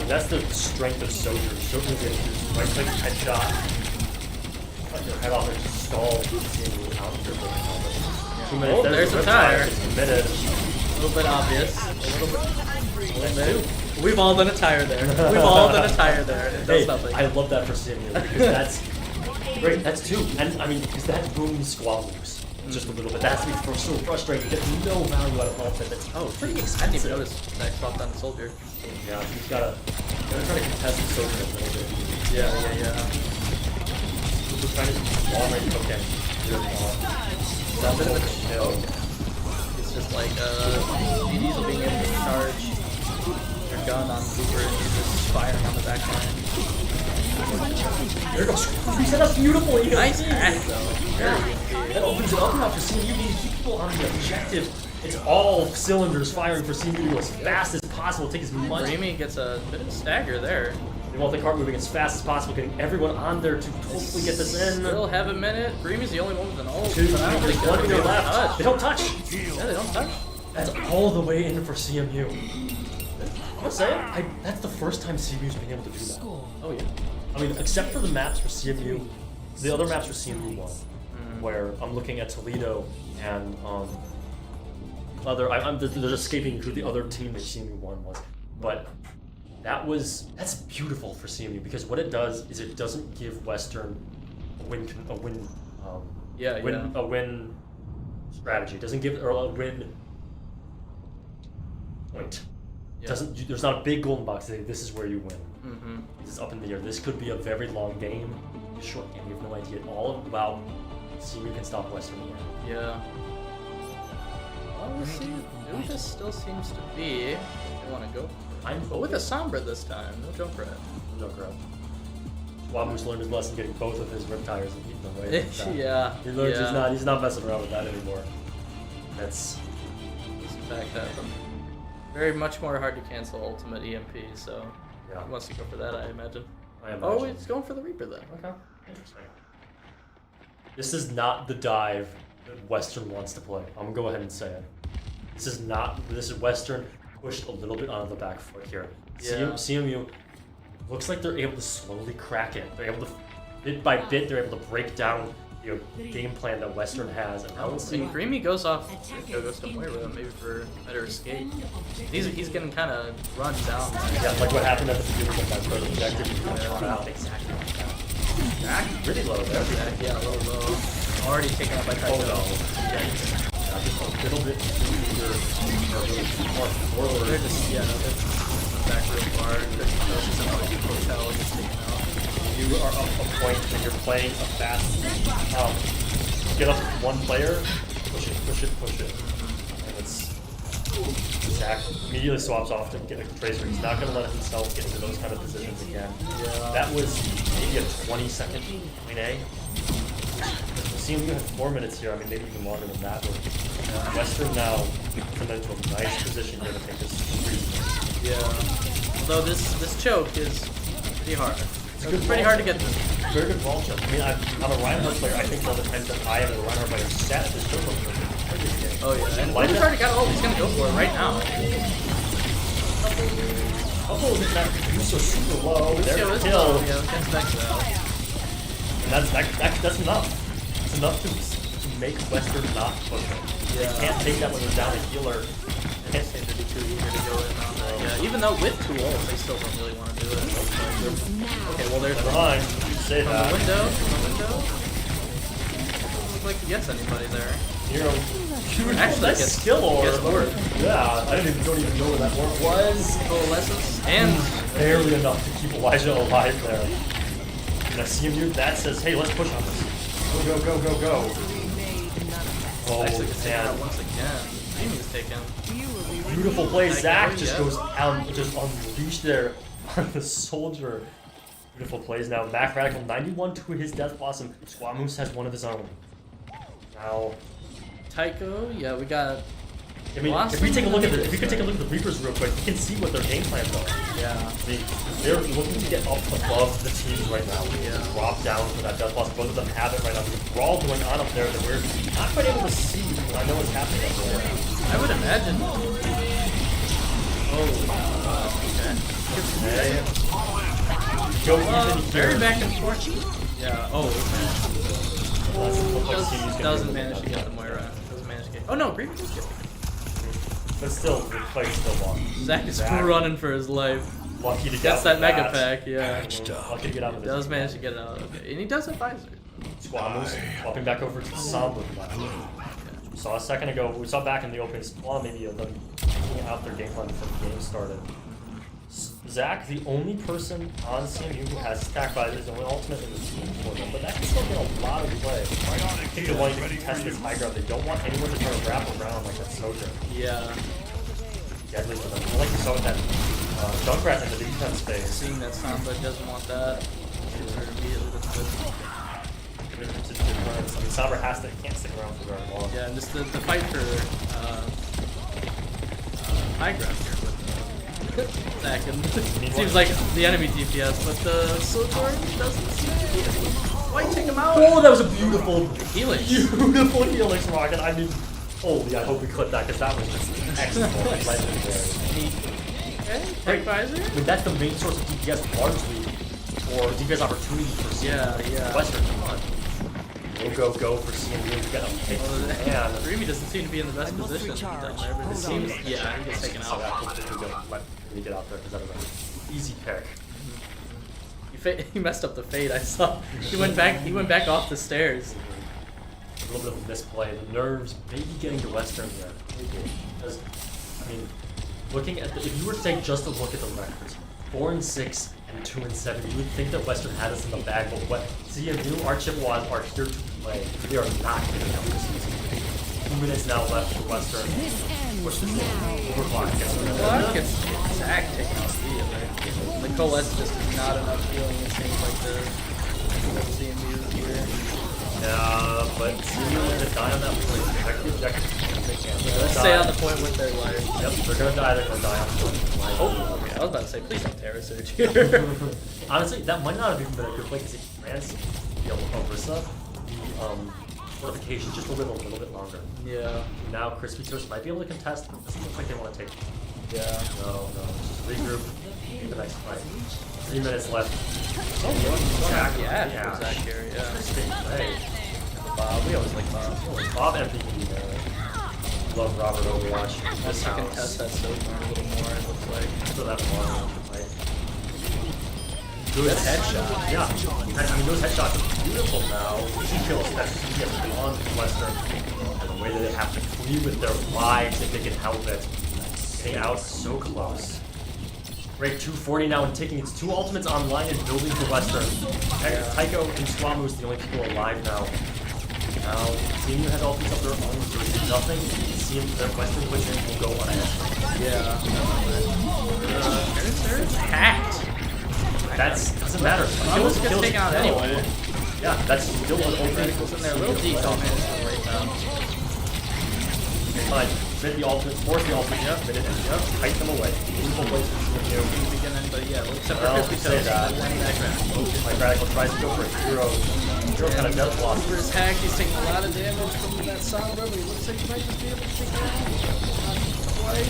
That's the strength of Soldier. Soldier's going to do right click headshot. Cut your head off and just stall. Yeah. 2 minutes. Oh, there's a tire. Committed. A little bit obvious. A little bit. We've all done a tire there. We've all done a tire there. It does nothing. I love that for CMU because that's great. That's 2. And I mean, because that booms squabbles just a little bit. That has to be so frustrating. You get no value out of ultimate. That's pretty expensive. I didn't even notice that swapped on the Soldier. Yeah, he's gotta try to contest the Soldier a little bit. Yeah. We're trying to long range okay. That's a bit of a chill. It's just like Diesel being able to charge your gun on Cooper and you're just firing on the back line. There goes. He said that's beautiful. Nice hack though. That opens it up now for CMU. These people on the objective. It's all cylinders firing for CMU to go as fast as possible. Take as much. Greamy gets a bit of a stagger there. They want the cart moving as fast as possible, getting everyone on there to hopefully get this in. Still have a minute. Greamy's the only one with an ult. 2, But I don't think one minute left. touch. They don't touch. Yeah, they don't touch. That's all the way in for CMU. I'm gonna say it. That's the first time CMU's been able to do that. Oh yeah. I mean, except for the maps for CMU, the other maps for CMU won, where I'm looking at Toledo and they're escaping who the other team that CMU won was, but that's beautiful for CMU because what it does is it doesn't give Western a win strategy. It doesn't give or a win point. Yeah. There's not a big golden box to say this is where you win. This is up in the air. This could be a very long game, a short game. We have no idea at all about CMU can stop Western here. Yeah. Well, we'll see. Doomfist still seems to be. They want to go. But with a Sombra this time, no Junkrat. No Junkrat. Wamu's learned his lesson getting both of his rip tires and keeping them away. Yeah. He learns he's not messing around with that anymore. That's fact happen. very much more hard to cancel ultimate EMP, so Yeah. he wants to go for that, I imagine. I imagine. Oh, he's going for the Reaper then. Okay, interesting. This is not the dive that Western wants to play. I'm gonna go ahead and say it. This is Western pushed a little bit onto the back foot here. Yeah. CMU looks like they're able to slowly crack it. They're able to, bit by bit, they're able to break down the game plan that Western has. And I would see Greamy goes off, goes to Moira maybe for better escape. He's getting kind of run down. Yeah, like what happened at the beginning of that third objective. Out exactly like that. Zack, really low there. Zack, yeah, low. Already taken out by Tycho. Oh no. Just a little bit easier, more forward. They're just, they're back real far. CrizpyToast is about to hotel gets taken out. You are up a point and you're playing a fast, get up one player, push it. And it's Zack immediately swaps off to get a tracer. He's not going to let himself get into those kind of positions again. Yeah. That was maybe a 20-second point A. CMU had 4 minutes here, I mean maybe even longer than that. But Western now put into a nice position here to take this freeze. Yeah. Although this choke is pretty hard. It's pretty hard to get this. Very good ball choke. I mean, I'm a Reinhardt player. I think one of the times that I am a Reinhardt player sat at this choke over the game. Oh yeah, and Wizard's already got it. He's gonna go for it right now. Couple of that so super low. There's a kill. Yeah, we can back to that. And that's enough. It's enough to make Western not push it. Yeah. They can't take that when they're down a healer. They can't seem to be too eager to go in on that. Yeah, even though with 2 ults, they still don't really want to do it. Okay, well there's fine. You say from that. the window. Doesn't look like he gets anybody there. Hero. Actually, that's skill orb. Yeah, I don't even know where that orb was. Coalescence and barely enough to keep Elijah alive there. And I see him that says, hey, let's push on this. Go. Oh, actually gets taken out man. once again. Creamy's taken. Beautiful play. Zack just goes out, just unleashed there on the soldier. Beautiful plays now. Macradical 91 to his Death Blossom. Squamous has one of his own. Now, Tycho, yeah, we got. I mean, if we could take a look at the Reapers real quick, we can see what their game plans are. Yeah. I mean, they're looking to get up above the teams right now. Yeah. Drop down for that Death Blossom. Both of them have it right now. There's a brawl going on up there that we're not quite able to see. I know what's happening up there. I would imagine. Oh, okay. Joki very back and forth. Yeah. Oh, doesn't manage to get the Moira. Doesn't manage to get. Oh no, Green just get. But still, the fight's still long. Zack is running for his life. Lucky to get Gets that mega pack, yeah. Lucky to get out of this. Does manage to get it out. Okay, and he does have visor. Squamous swapping back over to Sombra. We saw a second ago. We saw back in the opening spawn maybe of them taking out their game plan before the game started. Zack, the only person on CMU who has stack visor, is the only ultimate in the team for them, but that can still get a lot of play. They want to test this high ground. They don't want anyone to try to wrap around like that soldier. Yeah. Deadly for them. I like you saw with that Junkrat in the defense phase. Seeing that Samba doesn't want that, immediately that's good. I mean, Sombra can't stick around for very long. Yeah, and just the fight for high ground here with Zack, and seems like the enemy DPS, but the Silver doesn't seem to be able to quite take him out. Oh, that was a beautiful healing. Beautiful Helix rocket. I mean, holy, I hope we clip that because that was just excellent. Okay, take visor. I mean, that's the main source of DPS largely, or DPS opportunity for CMU. Yeah. Western, come on. Go for CMU. We got a pick. Yeah. Dreamy doesn't seem to be in the best position down there, but it seems, yeah, he gets taken out. Let me get out there because that was an easy pick. He messed up the fade. I saw. He went back off the stairs. A little bit of a misplay. The nerves maybe getting to Western here. Maybe. Because, I mean, looking at if you were to take just a look at the records, 4-6 and 2-7, you would think that Western had us in the bag, but what CMU, our Chippewas are here to play. They are not giving up this season. 2 minutes now left for Western. Push this overclock. Gets Zack taking off speed, right? The Coalesce just is not enough healing, it seems like the CMU here. Yeah, but CMU is gonna die on that point. Protect the objective if they can. Let's stay on the point with their life. Yep, they're gonna die. They're gonna die on the point. Oh, okay. I was about to say, please don't Terra Surge here. Honestly, that might not have even been a good play because it grants the Orisa the fortification just to live a little bit longer. Yeah. Now CrizpyToast might be able to contest. It doesn't look like they want to take. Yeah. No. Just regroup. Get the next fight. 3 minutes left. Oh, Zack. yeah. Zack here, yeah. Interesting play. Bob, we always like Bob. Bob MVP there. Love Robert Overwatch. Just to contest that Sojourn a little more, it looks like. So that one fight. Good headshot. Yeah. I mean, those headshots are beautiful now. He kills that CPS on Western. And the way that they have to flee with their lives if they can help it. Getting out so close. Great 240 now and taking its 2 ultimates online and building for Western. Tycho and Swamu is the only people alive now. Now, CMU has ultimates of their own, so it's nothing. The Western position will go unanswered. Yeah. It's hacked. That doesn't matter. Kills gets taken out anyway. Yeah, that's still an open. Radical's in there, a little deep on it right now. Fine. Mid the ultimate, force the ultimate, yeah, mid it, yeah, fight them away. Beautiful place for CMU. Didn't begin anybody yet, except for Well, CrizpyToast. say that. Macradical tries to go for a hero. Hero kind of does lost. For his hack, he's taking a lot of damage from that Sombra, but he looks like he might just be able to take it out. Not quite.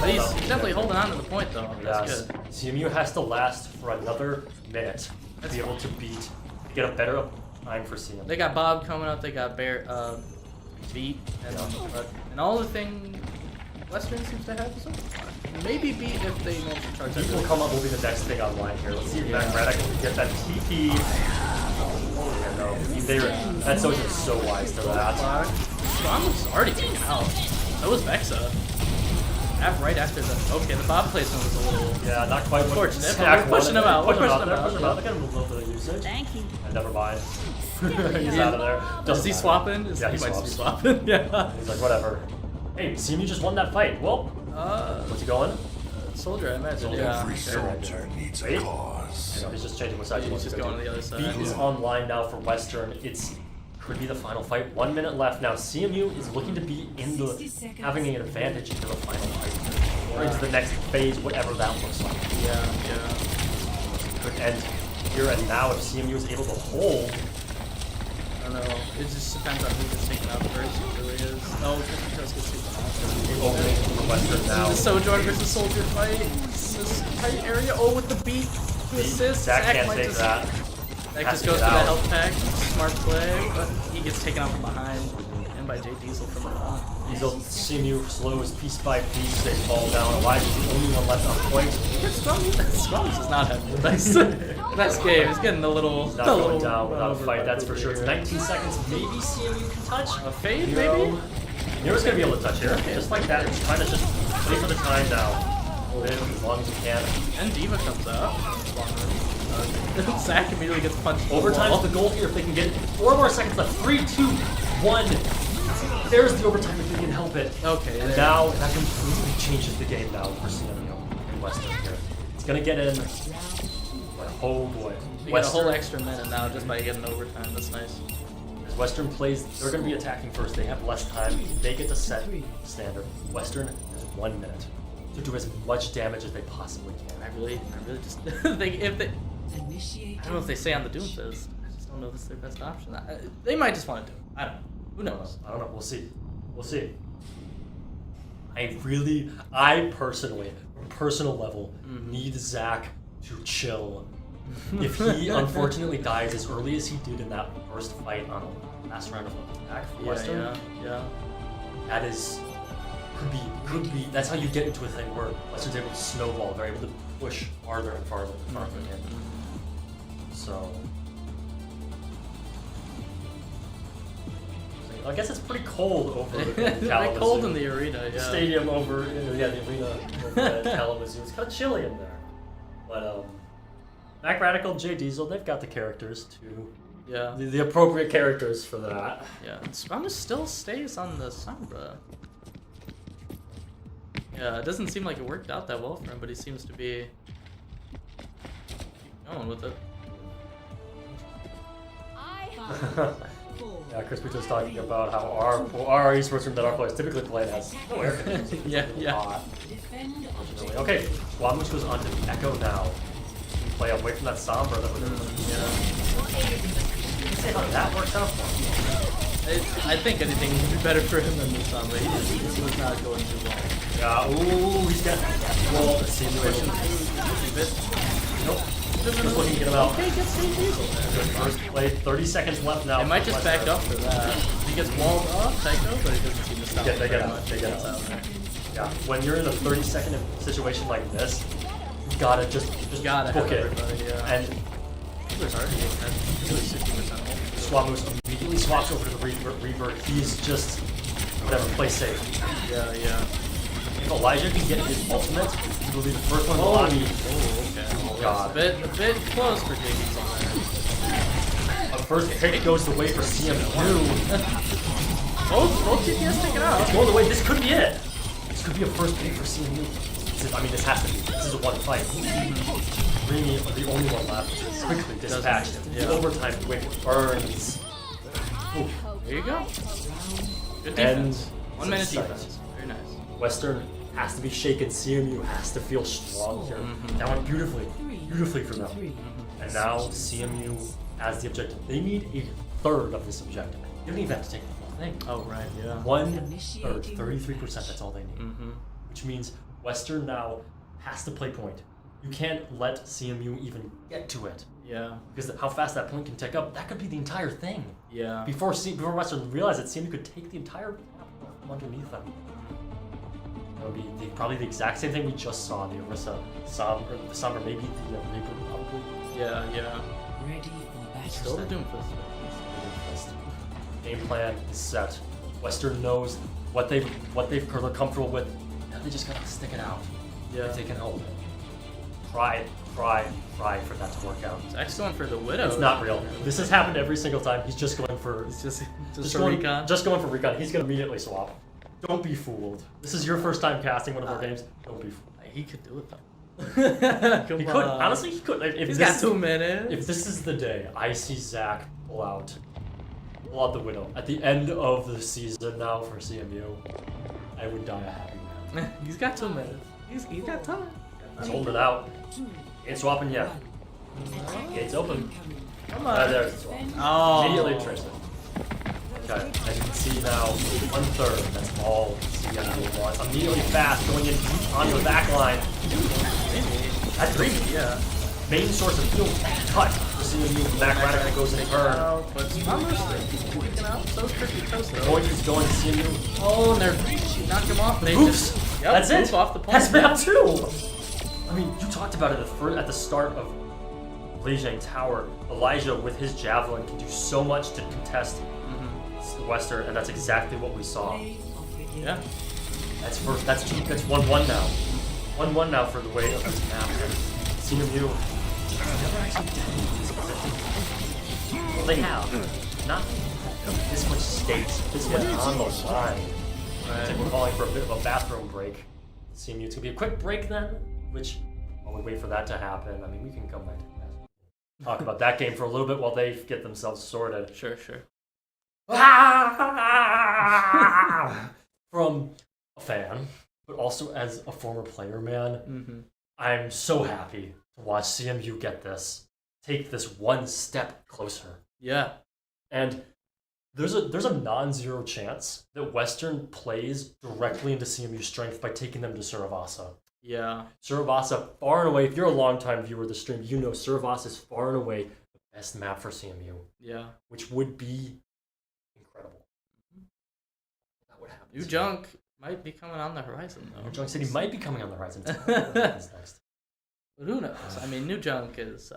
But he's definitely holding on to the point, though. That's good. CMU has to last for another minute to be able to get a better time for CMU. They got Bob coming up, they got Beat, and all the thing Western seems to have so far. Maybe Beat if they manage to charge. Beat will come up, will be the next thing online here. Let's see if Macradical can get that TP. Oh, yeah, no. That Sojourn is so wise to that. Bomb was already taken out. So was Vexa. Right after the... Okay, the Bob placement was a little... Yeah, not quite unfortunate, but we're pushing him out. We're pushing him out. Look at him a little bit of usage. Thank you. Never mind. He's out of there. Is he swapping? Yeah, he might swaps. be swapping. Yeah. He's like, whatever. Hey, CMU just won that fight. Well, what's he going? Soldier, I imagine. Soldier. Yeah. Every soldier needs a cause. No, he's just changing what side he wants He's to just go going to the other side. Beat is online now for Western. Could be the final fight. 1 minute left now. CMU is looking to be in having an advantage into the final fight, or into the next phase, whatever that looks like. Yeah. Could end here and now if CMU is able to hold. I don't know. It just depends on who gets taken out first. It really is. Oh, CrizpyToast gets taken out. Opening for Western now. The Sojourn versus Soldier fight. This tight area. Oh, with the beat to assist. Zack can't might take just, that. Zack Has just to goes get for the out. health pack. Smart play, but he gets taken out from behind. And by J Diesel from the front. Diesel CMU slows piece by piece. They fall down. Elijah is the only one left on point. Scrums is not having the best game. It's getting a little. Not going down without a fight, that's for sure. It's 19 seconds. Maybe CMU can touch. A fade, Nero. maybe? Nero's going to be able to touch here. Just like that. He's trying to just wait for the time now. Hold in as long as he can. And Diva comes out. Zack immediately gets punched. Overtime's the goal here if they can get 4 more seconds left. 3, 2, 1. There's the overtime if they can help it. Okay. And now that completely changes the game now for CMU and Western here. It's going to get in. But oh boy. You get a whole extra minute now just by getting overtime. That's nice. As Western plays, they're going to be attacking first. They have less time. They get to set standard. Western has 1 minute to do as much damage as they possibly can. I really just think if they. I don't know if they say on the Doomfist. I just don't know if it's their best option. They might just want to do it. I don't know. Who knows? I don't know. We'll see. We'll see. I personally, on a personal level, need Zack to chill. If he unfortunately dies as early as he did in that first fight on the last round of attack for Western, that is could be. That's how you get into a thing where Western's able to snowball. They're able to push farther and farther and farther in. So. I guess it's pretty cold over It's Kalamazoo. cold in the arena, yeah. Stadium over, the arena over at Kalamazoo. It's kind of chilly in there. But, Macradical, J Diesel, they've got the characters too. Yeah. The appropriate characters for that. Yeah. Scrum still stays on the Sombra. Yeah, it doesn't seem like it worked out that well for him, but he seems to be going with it. Yeah, CrizpyToast talking about how our esports room that our players typically play has no air conditioning. yeah. Unfortunately. Okay, Squamish goes on to the Echo now. Play away from that Sombra that was in the see how that works out for him. I think anything would be better for him than this song, but he was not going too well. Yeah, ooh, he's got well the simulation. Nope. Just looking to get him out. Okay, gets St. Diesel there. Good first play, 30 seconds left now. It might just back up for that. He gets walled off, Psycho, but he doesn't seem to stop. Yeah, they get out. Yeah, when you're in a 30-second situation like this, you gotta just book it. And there's already really 60% ult. Swamus immediately swaps over to the Reaper. He's just whatever, play safe. Yeah. If Elijah can get his ultimate, he will be the first one to lobby. Oh, okay. Oh god. A bit close for JD on A first pick goes the way for CMU. Both TPS take it out. It's going the way. This could be it. This could be a first pick for CMU. This has to be. This is a one fight. Remy are the only one left. Quickly dispatch. The overtime quick burns. Ooh. There you go. Good defense. 1 minute defense. Very nice. Western has to be shaken. CMU has to feel strong here. That went beautifully for them. And now CMU has the objective. They need a third of this objective. They don't even have to take the whole thing. Oh right, yeah. 1/3, 33%. That's all they need. Which means Western now has to play point. You can't let CMU even get to it. Yeah. Because how fast that point can tick up, that could be the entire thing. Yeah. Before Western realized that CMU could take the entire map from underneath them. That would be probably the exact same thing we just saw. The Orisa, the Sombra, maybe the Reaper, probably. Yeah. Ready for battle. Still the Doomfist. Game plan is set. Western knows what they're comfortable with. Now they just gotta stick it out. Yeah. If they can help it. Try for that to work out. Zack's going for the Widow. It's not real. This has happened every single time. He's just going for recon. Just going for recon. He's gonna immediately swap. Don't be fooled. This is your first time casting one of our games. Don't be fooled. He could do it though. He could. Honestly, he could. He's got 2 minutes. If this is the day, I see Zack pull out the Widow at the end of the season now for CMU. I would die a happy man. He's got 2 minutes. He's got time. He's holding it out. Ain't swapping yet. Gate's open. Come on. There's the swap. Oh. Immediately trace it. Okay, as you can see now, 1/3. That's all CMU wants. Immediately fast, going in deep onto the back line. That's dreamy. Yeah. Main source of fuel cut. CMU Macradical goes in a turn. But freaking out. So CrizpyToast though. Point is going to CMU. Oh, and they're knocked him off. They Oops! Yep, That's it! Off the point. That's map 2! I mean, you talked about it at the start of Lijiang Tower. Elijah, with his javelin, can do so much to contest Western, and that's exactly what we saw. Yeah. That's 1-1 now. 1-1 now for the weight of this map. CMU never actually did this position. Well, they have. Not this much stakes, this much on the line. I think we're calling for a bit of a bathroom break. CMU, it's gonna be a quick break then, which while we wait for that to happen, I mean, we can come back to that. Talk about that game for a little bit while they get themselves sorted. Sure. From a fan, but also as a former player, man, I'm so happy to watch CMU get this, take this one step closer. Yeah. And there's a non-zero chance that Western plays directly into CMU's strength by taking them to Suravasa. Yeah. Suravasa, far and away, if you're a longtime viewer of the stream, you know Suravasa is far and away the best map for CMU. Yeah. Which would be incredible. That would happen. New Junk might be coming on the horizon, though. New Junk City might be coming on the horizon. What happens next? But who knows? I mean, New Junk is...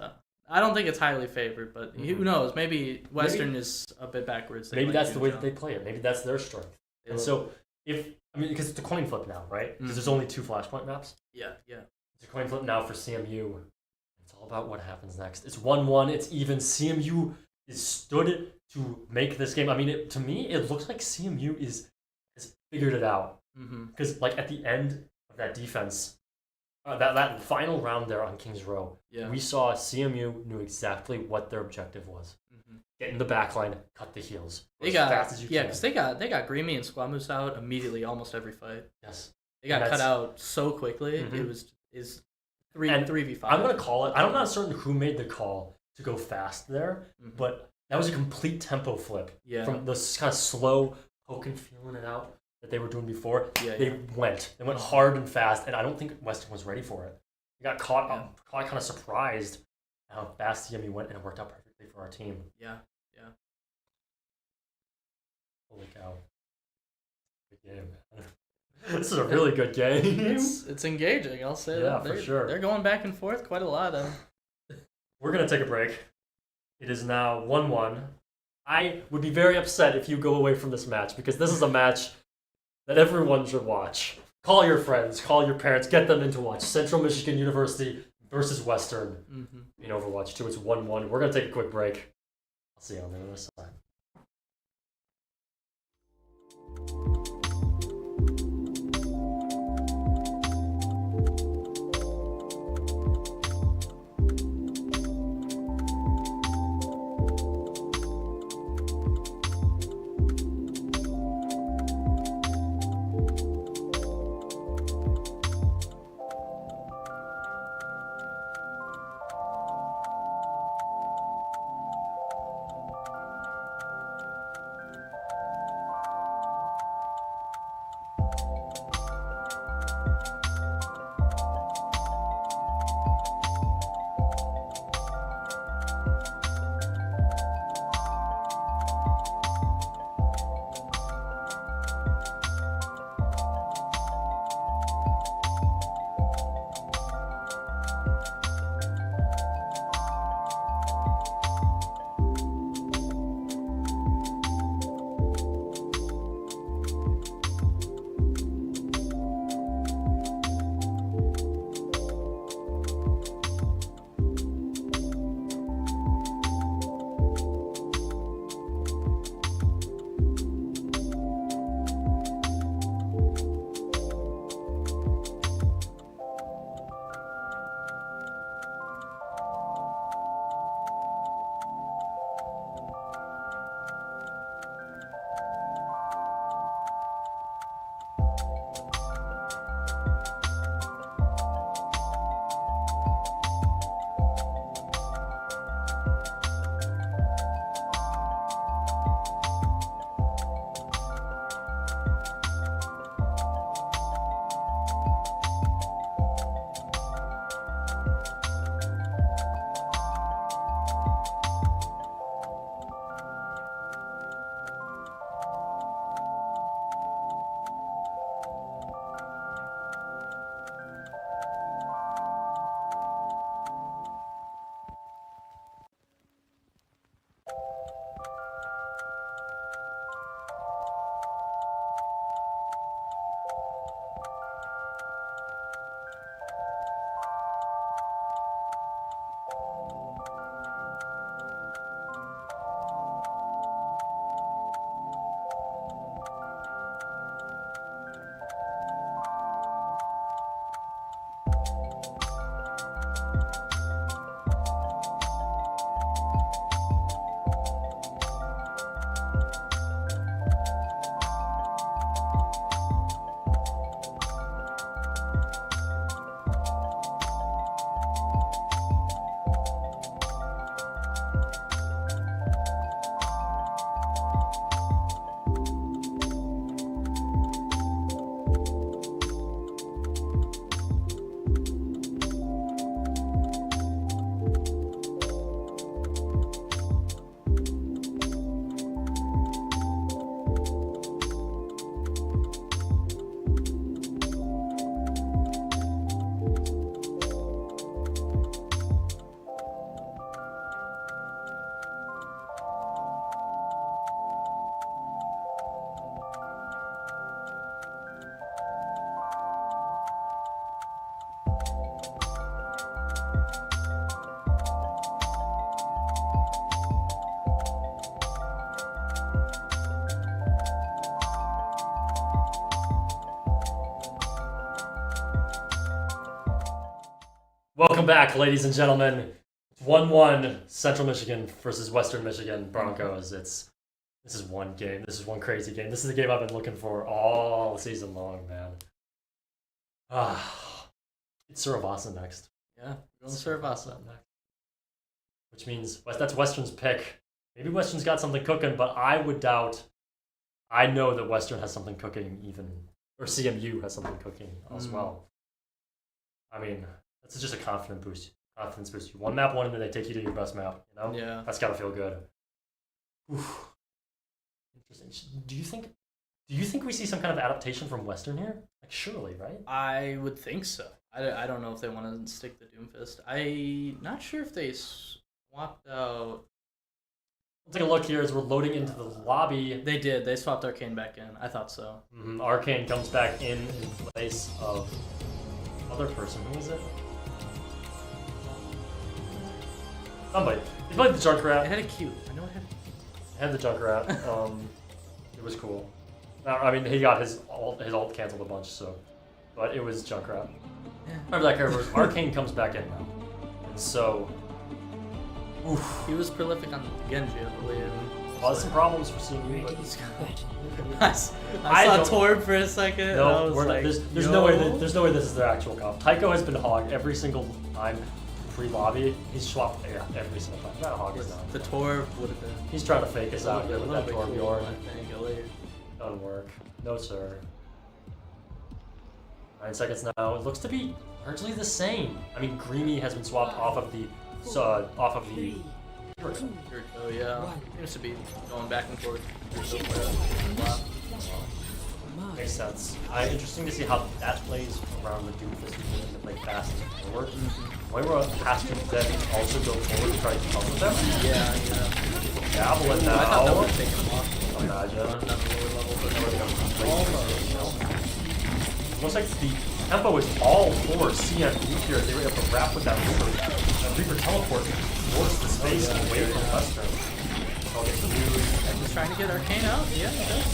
I don't think it's highly favored, but who knows? Maybe Western is a bit backwards. Maybe that's the way that they play it. Maybe that's their strength. And so, because it's a coin flip now, right? Because there's only 2 Flashpoint maps. Yeah. It's a coin flip now for CMU. It's all about what happens next. It's 1-1. It's even. CMU is stood to make this game. I mean, to me, it looks like CMU has figured it out. Because, at the end of that defense, that final round there on King's Row, we saw CMU knew exactly what their objective was. get in the back line, cut the heels. They as got fast as you can. because they got Greamy and Squamous out immediately almost every fight. Yes. They got cut out so quickly. Mhm. It was is And 3v5. I'm gonna call it. I'm not certain who made the call to go fast there, but that was a complete tempo flip from the kind of slow poking, feeling it out that they were doing before. They went hard and fast, and I don't think Western was ready for it. They got caught kind of surprised how fast CMU went, and it worked out perfectly for our team. Yeah. Holy cow! Good game. This is a really good game. It's engaging. I'll say that. For sure. They're going back and forth quite a lot. We're gonna take a break. It is now 1-1. I would be very upset if you go away from this match because this is a match that everyone should watch. Call your friends, call your parents, get them into watch. Central Michigan University versus Western in Overwatch 2. It's 1-1. We're gonna take a quick break. I'll see you on the other side. Welcome back, ladies and gentlemen. It's 1-1 Central Michigan versus Western Michigan Broncos. This is one game. This is one crazy game. This is the game I've been looking for all season long, man. It's Surabasa next. Yeah, we're going to Surabasa next. Which means that's Western's pick. Maybe Western's got something cooking, but I would doubt. I know that Western has something cooking even, or CMU has something cooking as well. I mean, that's just a confidence boost. You one map one, and then they take you to your best map. You know, yeah, that's gotta feel good. Oof. Interesting. Do you think we see some kind of adaptation from Western here? Like, surely, right? I would think so. I don't know if they want to stick the Doomfist. I'm not sure if they swapped out. We'll take a look here as we're loading into the lobby. They did. They swapped Arcane back in. I thought so. Arcane comes back in place of other person. Who is it? Somebody. He played the Junkrat. It had a Q. I know it had. It had the Junkrat. It was cool. I mean, he got his ult canceled a bunch, so, but it was Junkrat. Yeah. Remember that character. Arcane comes back in now, and so. Oof. He was prolific on Genji, I believe. Caused some problems for CMU, but I saw Torb for a second. No, like, there's no way. There's no way this is their actual comp. Tycho has been hogged every single time pre-lobby. He's swapped every single time. Not a hog is not. The Torb would have been. He's trying to fake us out here with that Torb Bjorn. I think Doesn't work. No sir. 9 seconds now. It looks to be largely the same. I mean, Greeny has been swapped off of the Yuriko, yeah. Seems to be going back and forth. Makes sense. Interesting to see how that plays around the Doomfist. To play fast and forward. Moira has to then also go forward to try to come with them. Yeah. Javelin now. I thought that would have taken him off. Imagine. Looks like the tempo is all for CMU here. They were able to wrap with that Reaper teleport towards the space away from Western. I'll get the news. And he's trying to get Arcane out. Yeah, he does.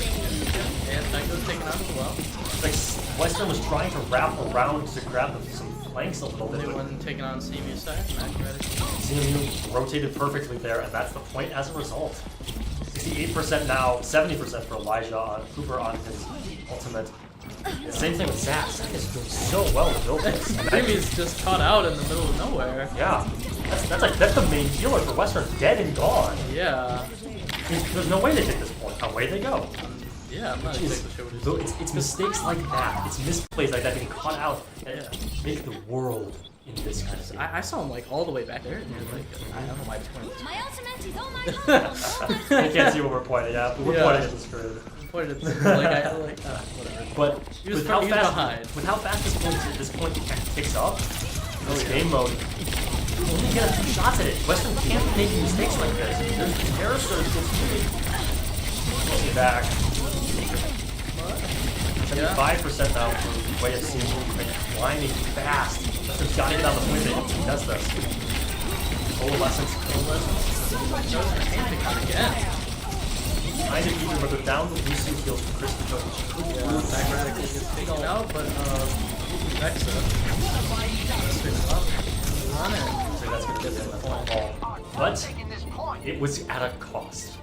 And Tycho's taken out as well. Like Western was trying to wrap around to grab some flanks a little bit. They wasn't taking on CMU side. CMU rotated perfectly there, and that's the point as a result. 68% now, 70% for Elijah on Cooper on his ultimate. Same thing with Zack. Zack is doing so well with Joki. Jimmy's just caught out in the middle of nowhere. Yeah. That's the main healer for Western, dead and gone. Yeah. There's no way they take this point. Away they go. Yeah, I'm not exactly sure what it's mistakes like that. It's misplays like that getting caught out that make the world in this kind of thing. I saw him like all the way back there. And like, I don't know why he's pointing. My ultimate is on my I can't see what we're pointing at, but we're pointing at the screen. Pointed at whatever. But with how fast this point kicks up, this game mode, you only get a few shots at it. Western can't be making mistakes like this. There's terror surge gets back. 75% now for way of seeing climbing fast. Western's got to get on the point that he does this. Coalescence. Again. Kind of even, but they're down the Wazoo field for CrizpyToast. Yeah, Macradical gets taken out, but Vexa sticks up. So that's going to get the ball. But it was at a cost.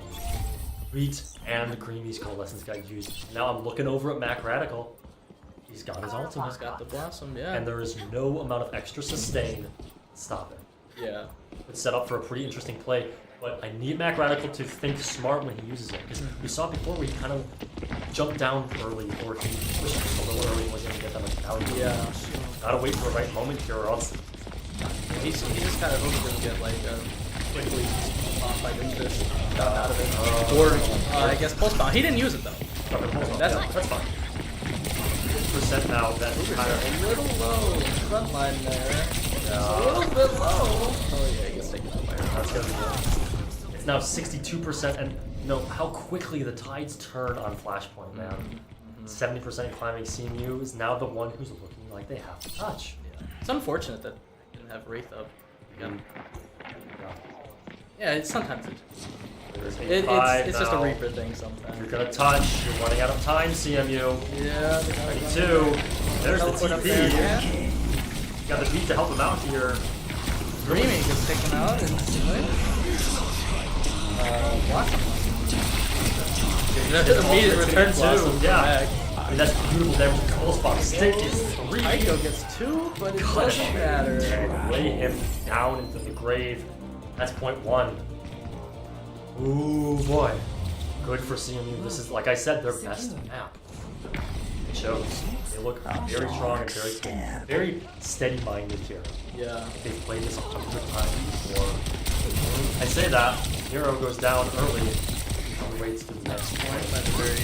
Reed and the Creamy's Coalescence got used. Now I'm looking over at Macradical. He's got his ultimate. He's got the Blossom, yeah. And there is no amount of extra sustain to stop it. Yeah. It's set up for a pretty interesting play. But I need Macradical to think smart when he uses it. Because we saw before where he kind of jumped down early, or he pushed a little early and was going to get them out. Yeah. Gotta wait for the right moment here, or else. He just kind of hopes to get like quickly off by this got out of it. Or I guess pulse bomb. He didn't use it though. That's fine. 50% now. That's kind of a little low. Front line there. Yeah. A little bit low. Oh yeah, he gets taken out by her. That's gonna be good. It's now 62%, and you know how quickly the tides turn on Flashpoint, man. 70% climbing CMU is now the one who's looking like they have to touch. Yeah. It's unfortunate that they didn't have Wraith up. Yeah, it's sometimes it's just a Reaper thing sometimes. You're gonna touch, you're running out of time, CMU. Yeah, 32. There's the TP. You got the beat to help him out here. Screaming gets taken out and Blossom. Immediate return Blossom, to yeah. I mean, that's beautiful damage to full spot. Stick is 3. Taiko gets 2, but it Cut doesn't matter. and lay him down into the grave. That's point 1. Ooh boy. Good for CMU. This is, like I said, their best map. It shows. They look very strong and very cool. Very steady-minded here. Yeah. They've played this 100 times before. I say that, Hero goes down early and waits for the next point. That's very...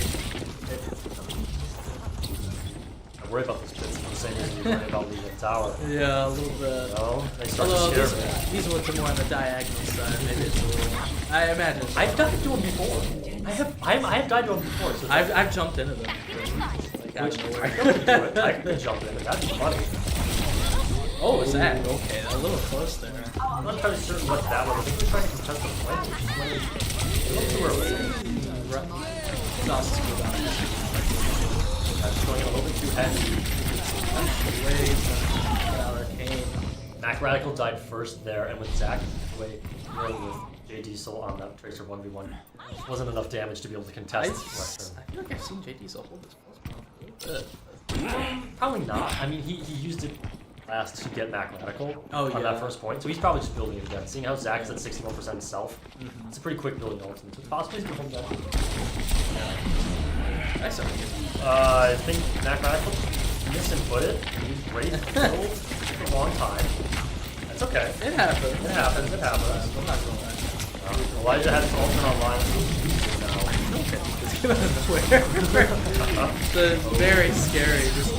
I worry about those bits the same as you worry about leaving the tower. Yeah, a little bit. No, they start Although to scare me. these ones are more on the diagonal side. Maybe it's a little... I imagine. I've died to him before. I have died to him before. So I've jumped into them. Like, out which, of I nowhere. could do it. I could jump in, but that'd be funny. Oh, Zack. Okay, a little close there. I'm not entirely certain what that was. I think we're trying to contest the point. A little too early. Sauce is good on it. That's going a little bit too heavy. Macradical died first there, and with Zack away with J Diesel on that Tracer 1v1, wasn't enough damage to be able to contest Western. I feel like I've seen J Diesel hold this close a little bit. Probably not. I mean, he used it last to get Macradical on yeah. that first point, so he's probably just building it again. Seeing how Zack is at 61% himself, it's a pretty quick building ultimate. So it's possible he's going to hold that. I saw it. I think Macradical misinputted. He was great for a long time. That's okay. It happens. It happens. It happens. I'm not going back. Elijah had his ultimate online. Okay. It's out of nowhere. It's very scary. Just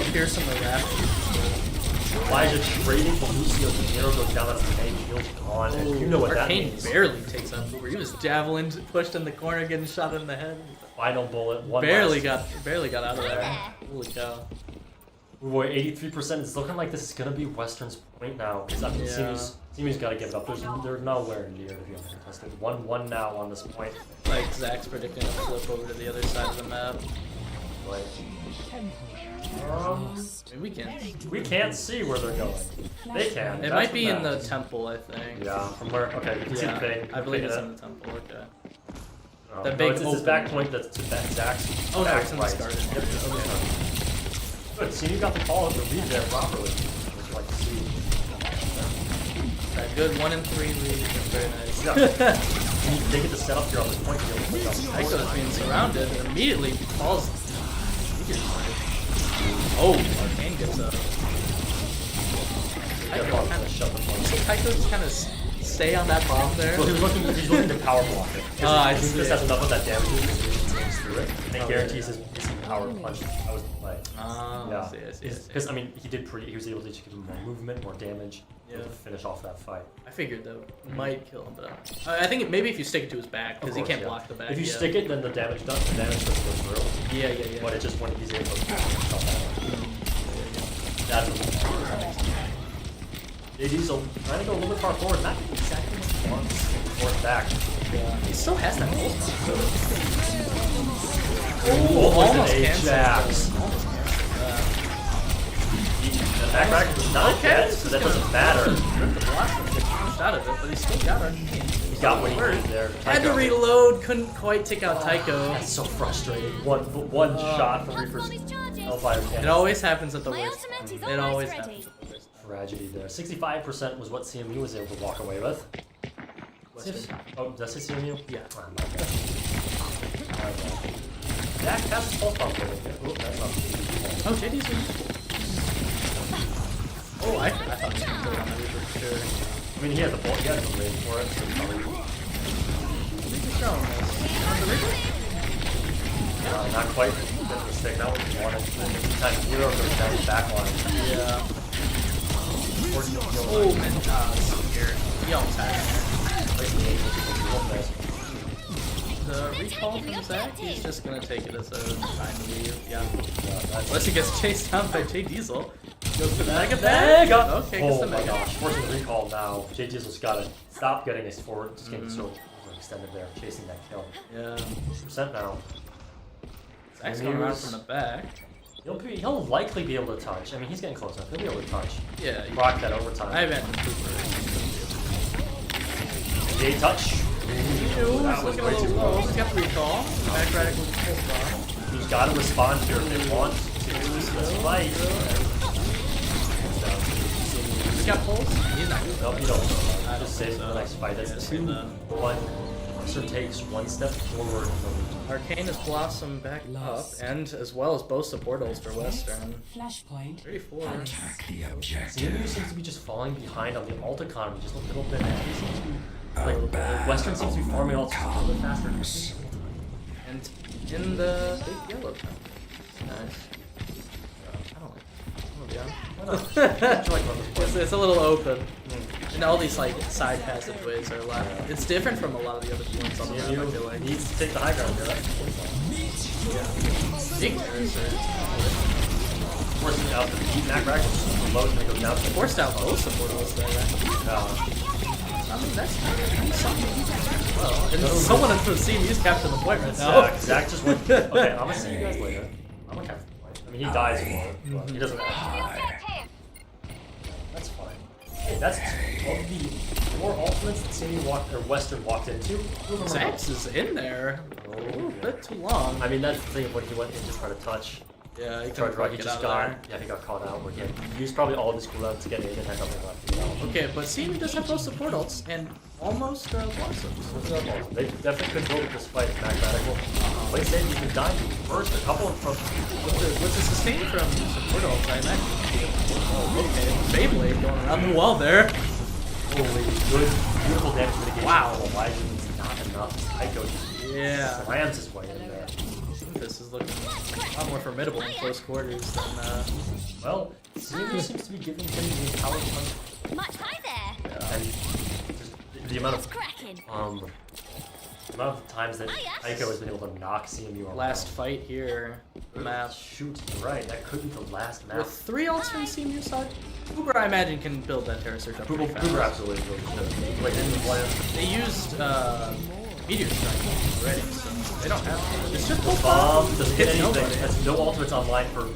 appears from the rafters. Elijah trading for Lucio to Nero goes down. That's the main heal's gone. And you know what that Arcane means. barely takes out Boober. He was javelin pushed in the corner, getting shot in the head. Final bullet. One Barely last. got out of there. Holy cow. Ooh, boy, 83%. It's looking like this is gonna be Western's point now. Because I mean, Yeah. CMU's got to give it up. They're nowhere near to be uncontested. 1-1 now on this point. Like Zack's predicting a flip over to the other side of the map. Like, I mean, we can't see where they're going. They can. It That's might what be in the matters. temple, I think. Yeah, from where? Okay, you can see the thing. I believe it's it. in the temple. Okay. Oh, The no, big it's his open- back point that's to Zack's. Oh no, back it's in the right. garden. Yep, it's in the garden. Good. See, you got the call of the lead there properly. What you like to see. That good 1-3 lead. Very nice. Yeah. They get to set up here on this point to be able to pick up the Taiko is being surrounded and immediately falls. Oh, Arcane gets up. Taiko kind of shut the point. Taiko just kind of stay on that bomb there. Well, he's looking to power block it. I He see. just has enough of that damage to takes through it. And it guarantees his power punch. That was the play. Ah, I see. Because I mean, he was able to give him more movement, more damage, Yeah. to finish off that fight. I figured that might kill him, but I think maybe if you stick it to his back, because he Of course, can't yeah. block the back. If you yeah. stick it, then the damage doesn't go through. Yeah. But it just when he's able to shut that out. That's what J Diesel trying to go a little bit far forward, not exactly what he wants. Forward back. Yeah. He still has that pulse bomb. Almost almost an canceled. Ajax. The back racket does not get, so that doesn't matter. The Blossom gets pushed out of it, but he still got it. He got what he needed there. Had to Taiko. reload, couldn't quite take out Taiko. That's so frustrating. One shot from Reaper's Hellfire It cannon. always happens at the My worst. ultimate is It always almost ready. happens at the worst. Tragedy there. 65% was what CMU was able to walk away with. Oh, does it CMU? Yeah. Oh, my bad. My bad. Zack has his pulse bomb over there. Oh, that's not. Oh, JD's in. Oh, I thought he was going to go on the Reaper for sure. I mean, he had the ball. He had the range for it. So probably, Reaper's showing us. On the Reaper? not quite. Get the stick. That was one. Anytime Hero goes down the back line. Yeah. Or you don't Oh, man. So weird. He almost had it. The recall from Zack, he's just gonna take it as a time to leave. Yeah. Unless he gets chased down by J Diesel. Goes for the Mega Bag. Okay, gets the Oh my Mega. gosh, forcing the recall now. J Diesel's got to stop getting his forward, just getting so extended there, chasing that kill. Yeah. 6% now. Zack's going around from the back. He'll likely be able to touch. I mean, he's getting close enough. He'll be able to touch. Yeah. Rock that overtime. I imagine Cooper. Gay touch. That was looking a little low. He's got the recall. Macradical full spot. He's got to respond here if they want to lose this fight. He's got pulse. He's not good. Nope, you don't. I just say for the next fight. That's 2-1. Western takes one step forward. Arcane has blossomed back up, and as well as both supportals for Western. Flashpoint. 34. Attack the objective. CMU seems to be just falling behind on the ult economy just a little bit. Like, Western seems to be farming ults a little bit faster. And in the big yellow town. Nice. I don't like it's a little open. And all these like side passageways are left. It's different from a lot of the other points on the map, I feel like. Needs to take the high ground here. Big terracer. Forcing out the beat. Macradical super low and it goes down. Forced out both supportals there. I mean, that's something. Well, and someone from CMU's captured the point right now. Zack just went. Okay, I'm gonna see you guys later. I'm gonna capture the point. I mean, he dies for it, but he doesn't have to. That's fine. Hey, that's of the 4 ultimates that CMU walked or Western walked into. Zax is in there. A little bit too long. I mean, that's the thing when he went in to try to touch. Yeah, he Tried right, he get just out of got. there. Yeah, he got caught out. Where he used probably all of his cooldowns to get Aiden and had nothing left. Okay, but CMU does have both support ults and almost blossoms. They definitely could go with this fight. Macradical. Late stage, he's been dying first. A couple of from. With the sustain from support ults, I imagine. Oh, okay. Beyblade going around the wall there. Holy good, beautiful damage mitigation. Wow. Elijah is not enough. Tycho just Yeah. slams his way in there. This is looking a lot more formidable in close quarters than. Well, CMU seems to be giving him the power punch. Much hi there. And just the amount What's of cracking? the amount of times that Tycho has been able to knock CMU around. Last fight here. Map. Shoot, you're right. That could be the last map. With 3 ults from CMU side, Uber I imagine can build that terror search up pretty fast. Cooper absolutely should. Like, in the plan. They used Meteor Strike already, so they don't have to. It's just Bomb doesn't get anything. nobody. Has no ultimates online for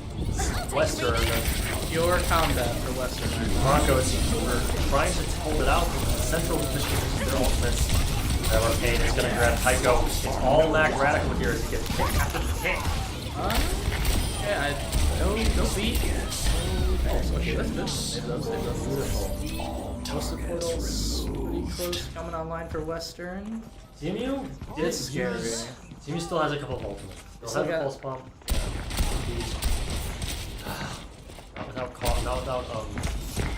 Western. Pure combat for Western right now. Broncos are trying to hold it out. Central Michigan uses their ultimates. Arcane is going to grab Tycho. It's all Macradical here as he gets kicked after the kick. Yeah, no beat. Okay, that's good. Save those. Beautiful. Most of the portals pretty close coming online for Western. CMU? It's scary. CMU still has a couple of ultimates. Still has a pulse bomb. Not without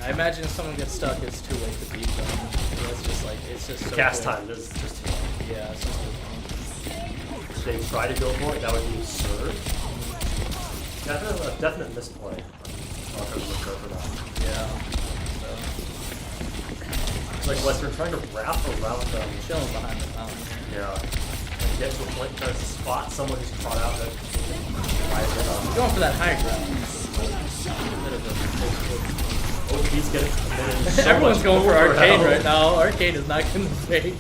I imagine if someone gets stuck, it's too late to beat them. It's just like, it's just so cast quick. time. This is just too long. Yeah, it's just too long. If they try to go for it, that would be absurd. Definite misplay. Broncos would go for that. Yeah. It's like Western trying to wrap around them. Chilling behind the mountain here. Yeah. And get to a point to spot someone who's caught out that Going for that high ground. Oh, he's getting committed. So Everyone's much going for Arcane overhell. right now. Arcane is not going to fake.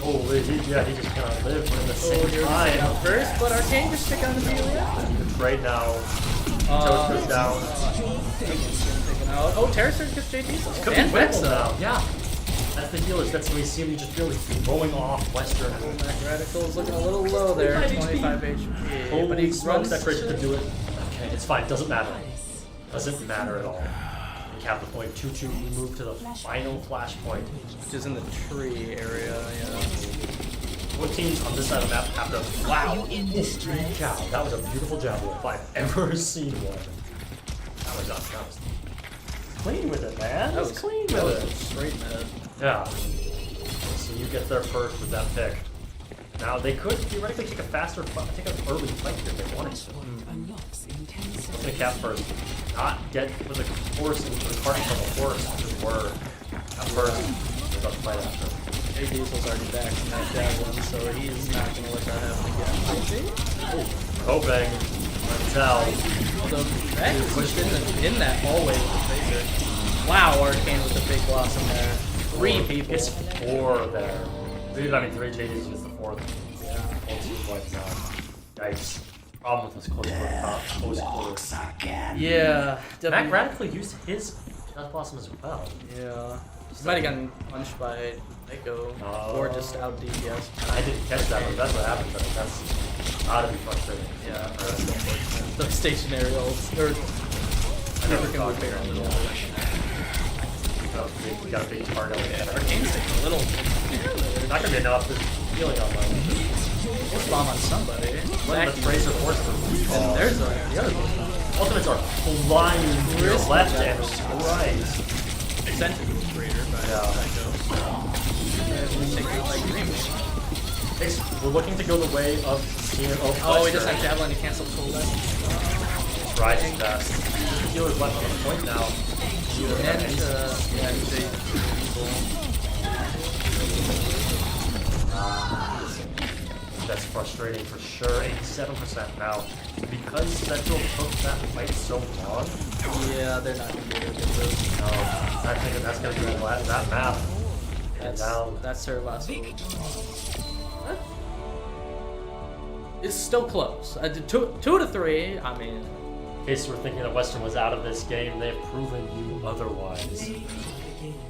Holy, he just cannot live at the same Here's time. out first, but Arcane just stick on the melee. The trade now. Toaster's down. Taken out. Oh, Terror Surge gets JD. Could And be Vex winnable though. now. Yeah. That's the healers. That's when we see him just really throwing off Western. Macradical's looking a little low there. 25 HP. Holy But he smokes, runs. that trade could do it. Okay, it's fine. Doesn't matter. Doesn't matter at all. We cap the point 2-2. We move to the final flashpoint. Which is in the tree area, yeah. What teams on this side of the map have to? Wow! Cow, that was a beautiful javelin if I've ever seen one. That was clean with it, man. That was clean That with was it. straight mid. Yeah. So you get there first with that pick. Now they could theoretically take a faster, take an early fight here if they wanted to. What's gonna cap first? Not get with the horse and the cart from the horse, which is word. At first, they're about to fight after. Jay Diesel's already back from that javelin, so he's not gonna let that happen again. Hoping, tell. Although that is pushed in that hallway with the Tracer. Wow, Arcane with a big blossom there. 3 people. It's 4 there. I mean, 3 JDs is the 4th. Yeah. Whole team wipes out. Yikes. Problem with this close quarters. Yeah. Macradical used his Death Blossom as well. Yeah. He might have gotten punched by Echo. Or just out DPS. I didn't catch that one. That's what happened. But that's gotta be frustrating. Yeah, that's unfortunate. The stationary ults. Or I never freaking thought would barrel. you got a big target. Yeah, Arcane's taking a little. Not gonna be enough. There's healing on them. Let's bomb on somebody. When the Fraser forced them. And there's the other one. Ultimates are flying to your left and right. Percentage is greater, but We're looking to go the way of CMU. Oh, he doesn't have Javelin to cancel cooldown. Right, fast. The healer's left on the point now. And, that's frustrating for sure. 87% now. Because Central took that fight so long. Yeah, they're not going to be able to get this. No, I think that's going to be that map. That's their last move. It's still close. 2 to 3. I mean, in case we're thinking that Western was out of this game, they've proven you otherwise.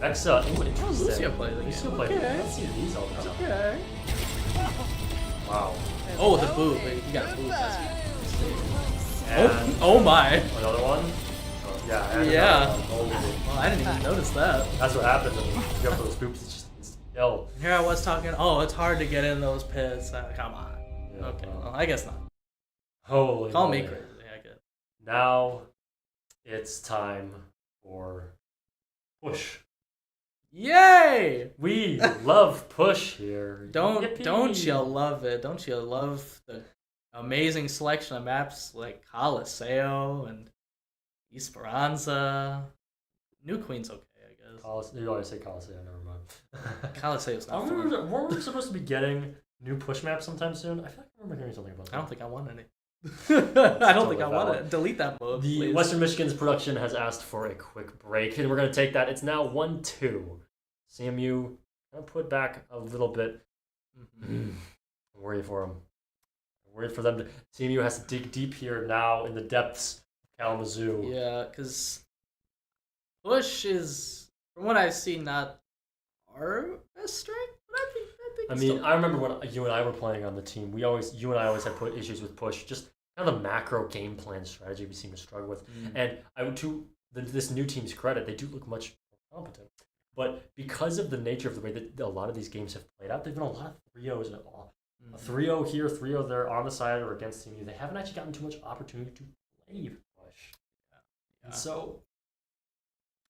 Exa, interesting. Lucio played the game. Lucio played the game. Let's see these all the time. Okay. Wow. Oh, the boot. You got a boot. And oh my. Another one? Oh, yeah. And Yeah. Holy. Well, I didn't even notice that. That's what happens when you go for those boops. It's just instant kill. Here I was talking, oh, it's hard to get in those pits. Come on. Yeah, Okay, well, I guess not. Holy. Call me moly. crazy, I guess. Now it's time for push. Yay! We love push here. Don't Yippee. you love it? Don't you love the amazing selection of maps like Coliseo and Esperanza? New Queen's okay, I guess. You always say Coliseum, never mind. Coliseo's not fun. Weren't we supposed to be getting new push maps sometime soon? I feel like I remember hearing something about that. I don't think I want any. I don't think I want valid. it. Delete that mode, The please. Western Michigan's production has asked for a quick break, and we're going to take that. It's now 1-2. CMU kind of put back a little bit. I'm worried for them. I'm worried for them. CMU has to dig deep here now in the depths of Kalamazoo. Yeah, because push is, from what I've seen, not our best strength. But I think I it's mean, still... I remember when you and I were playing on the team. You and I always had put issues with push. Just kind of the macro game plan strategy we seem to struggle with. And I would this new team's credit, they do look much more competent. But because of the nature of the way that a lot of these games have played out, there've been a lot of 3-0s and all. 3-0 here, 3-0 there on the side or against CMU. They haven't actually gotten too much opportunity to play push. And so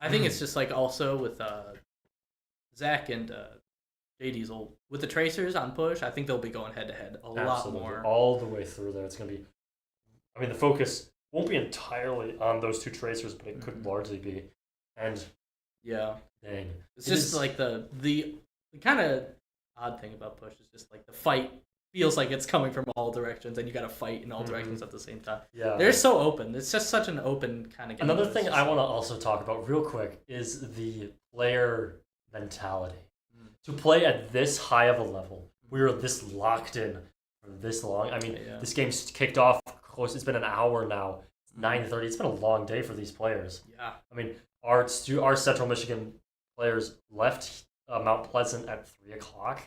I think it's just like also with Zack and JD's old with the tracers on push. I think they'll be going head to head a lot more all the way through there. It's gonna be. I mean, the focus won't be entirely on those two tracers, but it could largely be. And yeah, dang, it's just like the kind of odd thing about push is just like the fight feels like it's coming from all directions, and you got to fight in all directions at the same time. Yeah, they're so open. It's just such an open kind of game. Another thing I want to also talk about real quick is the player mentality. To play at this high of a level, we were this locked in for this long. I mean, this game's kicked off close. It's been an hour now. It's 9:30. It's been a long day for these players. Yeah. I mean, our Central Michigan players left Mount Pleasant at 3 o'clock.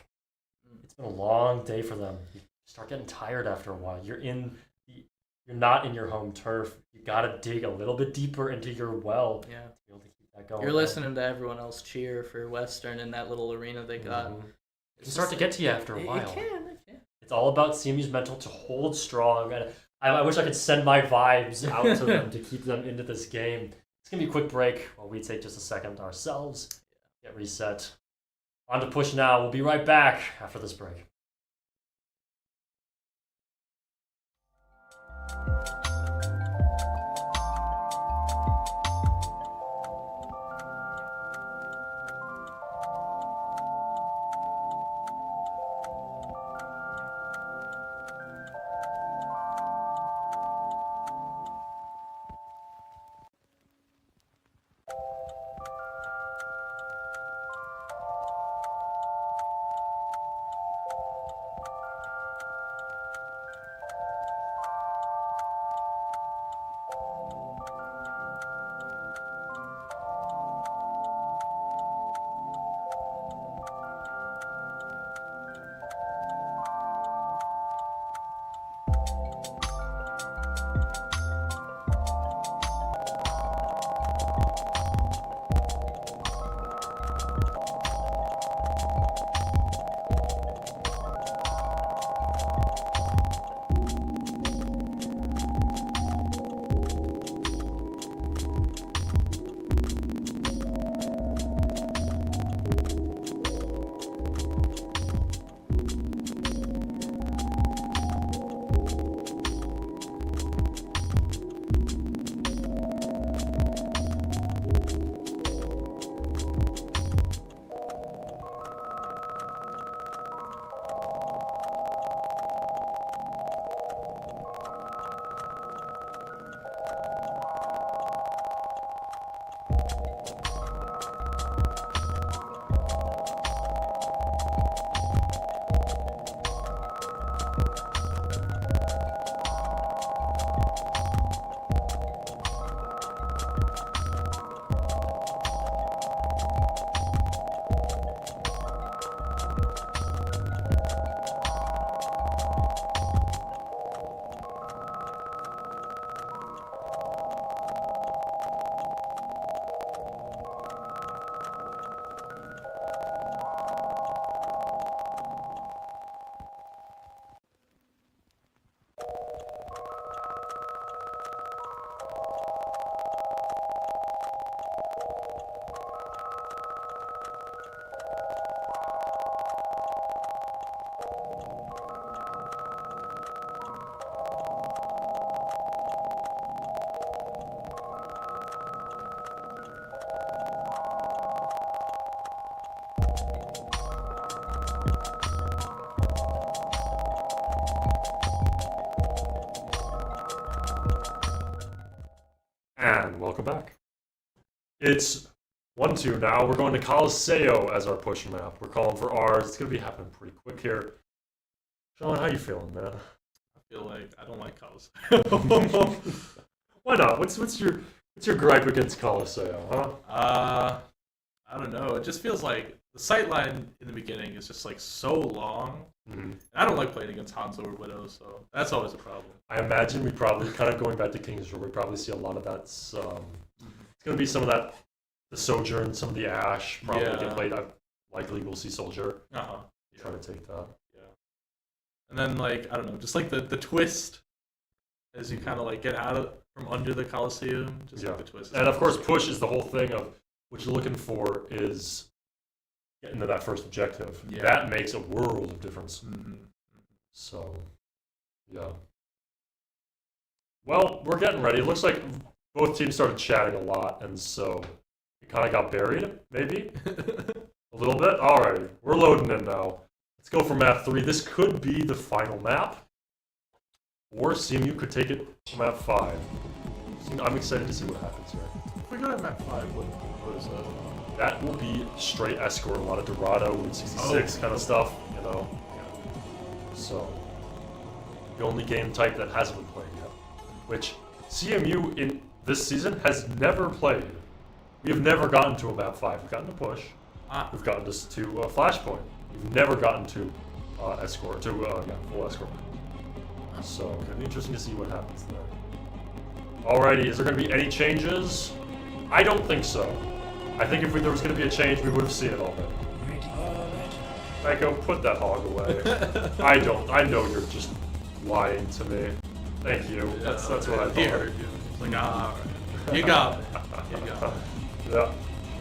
It's been a long day for them. You start getting tired after a while. You're not in your home turf. You gotta dig a little bit deeper into your well. Yeah. To be able to keep that going. You're listening to everyone else cheer for Western in that little arena they got. It can start to get to you after a while. It can. It's all about CMU's mental to hold strong. And I wish I could send my vibes out to them to keep them into this game. It's going to be a quick break while we take just a second ourselves, get reset. On to push now. We'll be right back after this break. And welcome back. It's 1-2 now. We're going to Colosseo as our push map. We're calling for ours. It's going to be happening pretty quick here. Sean, how you feeling, man? I feel like I don't like Colosseo. Why not? What's your gripe against Colosseo, huh? I don't know. It just feels like the sight line in the beginning is just like so long. Mm-hmm. And I don't like playing against Hanzo or Widow, so that's always a problem. I imagine we probably, kind of going back to King's Row, we probably see a lot of that. It's going to be some of that, the Sojourn, some of the Ash probably get played. Likely we'll see Soldier try to take that. Yeah. And then, like, I don't know, just like the twist as you kind of like get out of from under the Coliseum. Just like the twist. And of course, push is the whole thing of what you're looking for is getting to that first objective. Yeah. That makes a world of difference. Mm-hmm. So, yeah. Well, we're getting ready. It looks like both teams started chatting a lot, and so it kind of got buried, maybe? A little bit? Alright, we're loading in now. Let's go for map 3. This could be the final map, or CMU could take it to map 5. I'm excited to see what happens here. If we go to map 5, what is that? That will be straight escort, a lot of Dorado, Route 66 kind of stuff, you know. So, the only game type that hasn't been played yet, which CMU in this season has never played. We have never gotten to a map 5. We've gotten to push. We've gotten to Flashpoint. We've never gotten to escort, full escort. So, it'll be interesting to see what happens there. Alrighty, is there going to be any changes? I don't think so. I think if there was going to be a change, we would have seen it already. Franco, put that hog away. I don't. I know you're just lying to me. Thank you. Yeah, that's what I thought. Here, it's like, all right. You got it. You got it. Yeah.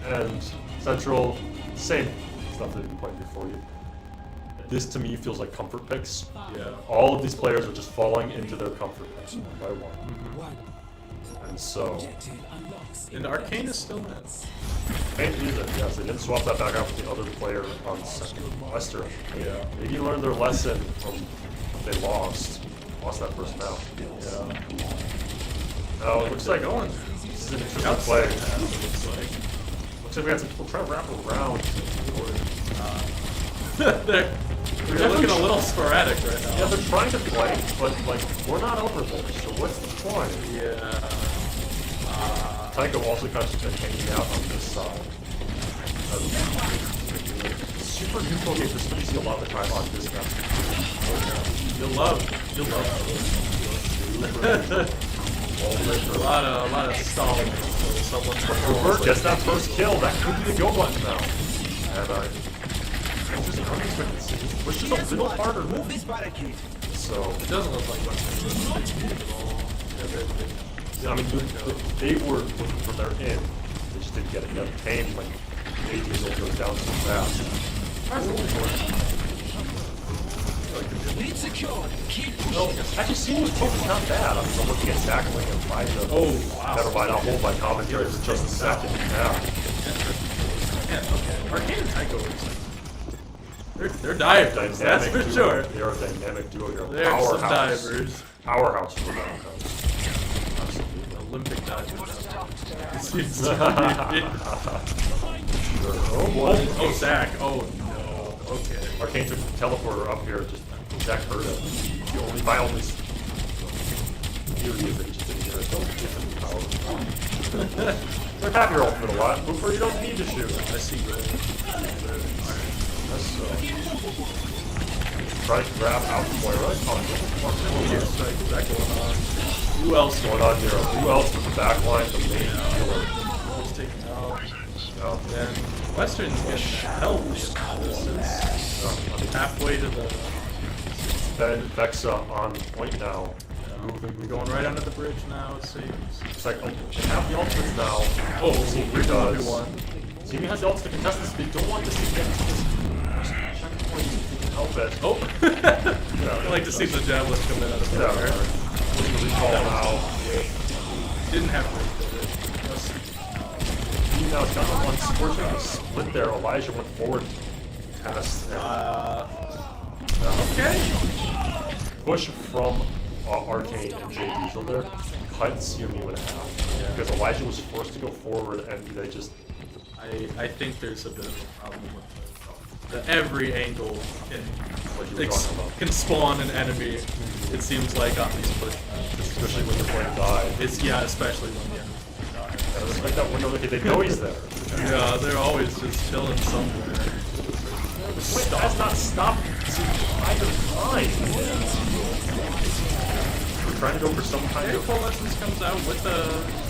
And Central, same stuff that you played before you. This to me feels like comfort picks. Yeah. All of these players are just falling into their comfort picks one by one. Mm-hmm. And so. And Arcane is still in. Yes, they didn't swap that back out with the other player on second Western. Yeah. Maybe learned their lesson from what they lost that first map. Yeah. Now it looks like this is an interesting play. Looks like we got some people trying to wrap around. They're looking a little sporadic right now. Yeah, they're trying to play, but like we're not over there. So what's the point? Yeah. Tycho also kind of been hanging out on this side. Super neutral games, just you see a lot of the time on this map. You'll love. a lot of stalling. Someone's Revert gets that first kill. That could be the go button now. And just unexpected decisions, which is a little harder. So it doesn't look like I mean, they were looking for their in. They just didn't get it. You have Kane, like, 8 years old, goes down so fast. No, actually, seeing was totally not bad. I mean, I'm looking at tackling and by the. Oh, wow. Never mind, I'll hold my commentary for just a second. Yeah. Okay. Arcane and Tycho is like. They're divers, that's for duo. sure. They are a dynamic duo here. They're some divers. Powerhouse for them. Absolutely. Olympic divers. Oh boy. Oh, Zack. Oh no. Okay. Arcane took the teleporter up here. Just Zack heard it. My only theory is that he just didn't hear it. Don't give him power. They're happy roll for a lot. Before you don't need to shoot. I see. Try to grab out the player. Who else going on here? Who else with the back line? The main killer. Who's taking out? Oh. And Western's getting help since halfway to the. Then Vexa on point now. We're going right under the bridge now, it seems. It's like, they have the ultimates now. Oh, CMU does. CMU has the ultimate to contest this. They don't want this to get to this checkpoint. Help it. Oh! Yeah, I like to see the javelin come in out of nowhere. Looking to recall now. Didn't have to do it. Now it's got unfortunately split there. Elijah went forward to cast. Okay. Push from Arcane and J Diesel there cut CMU in half. Because Elijah was forced to go forward and they just... I think there's a bit of a problem with every angle can spawn an enemy. It seems like on these push maps. Especially when you're playing dive. Yeah, especially when the enemy's die. And it's like that window, they know he's there. Yeah, they're always just chilling somewhere. The point has not stopped either time. We're trying to go for some kind of... Coalescence comes out with the...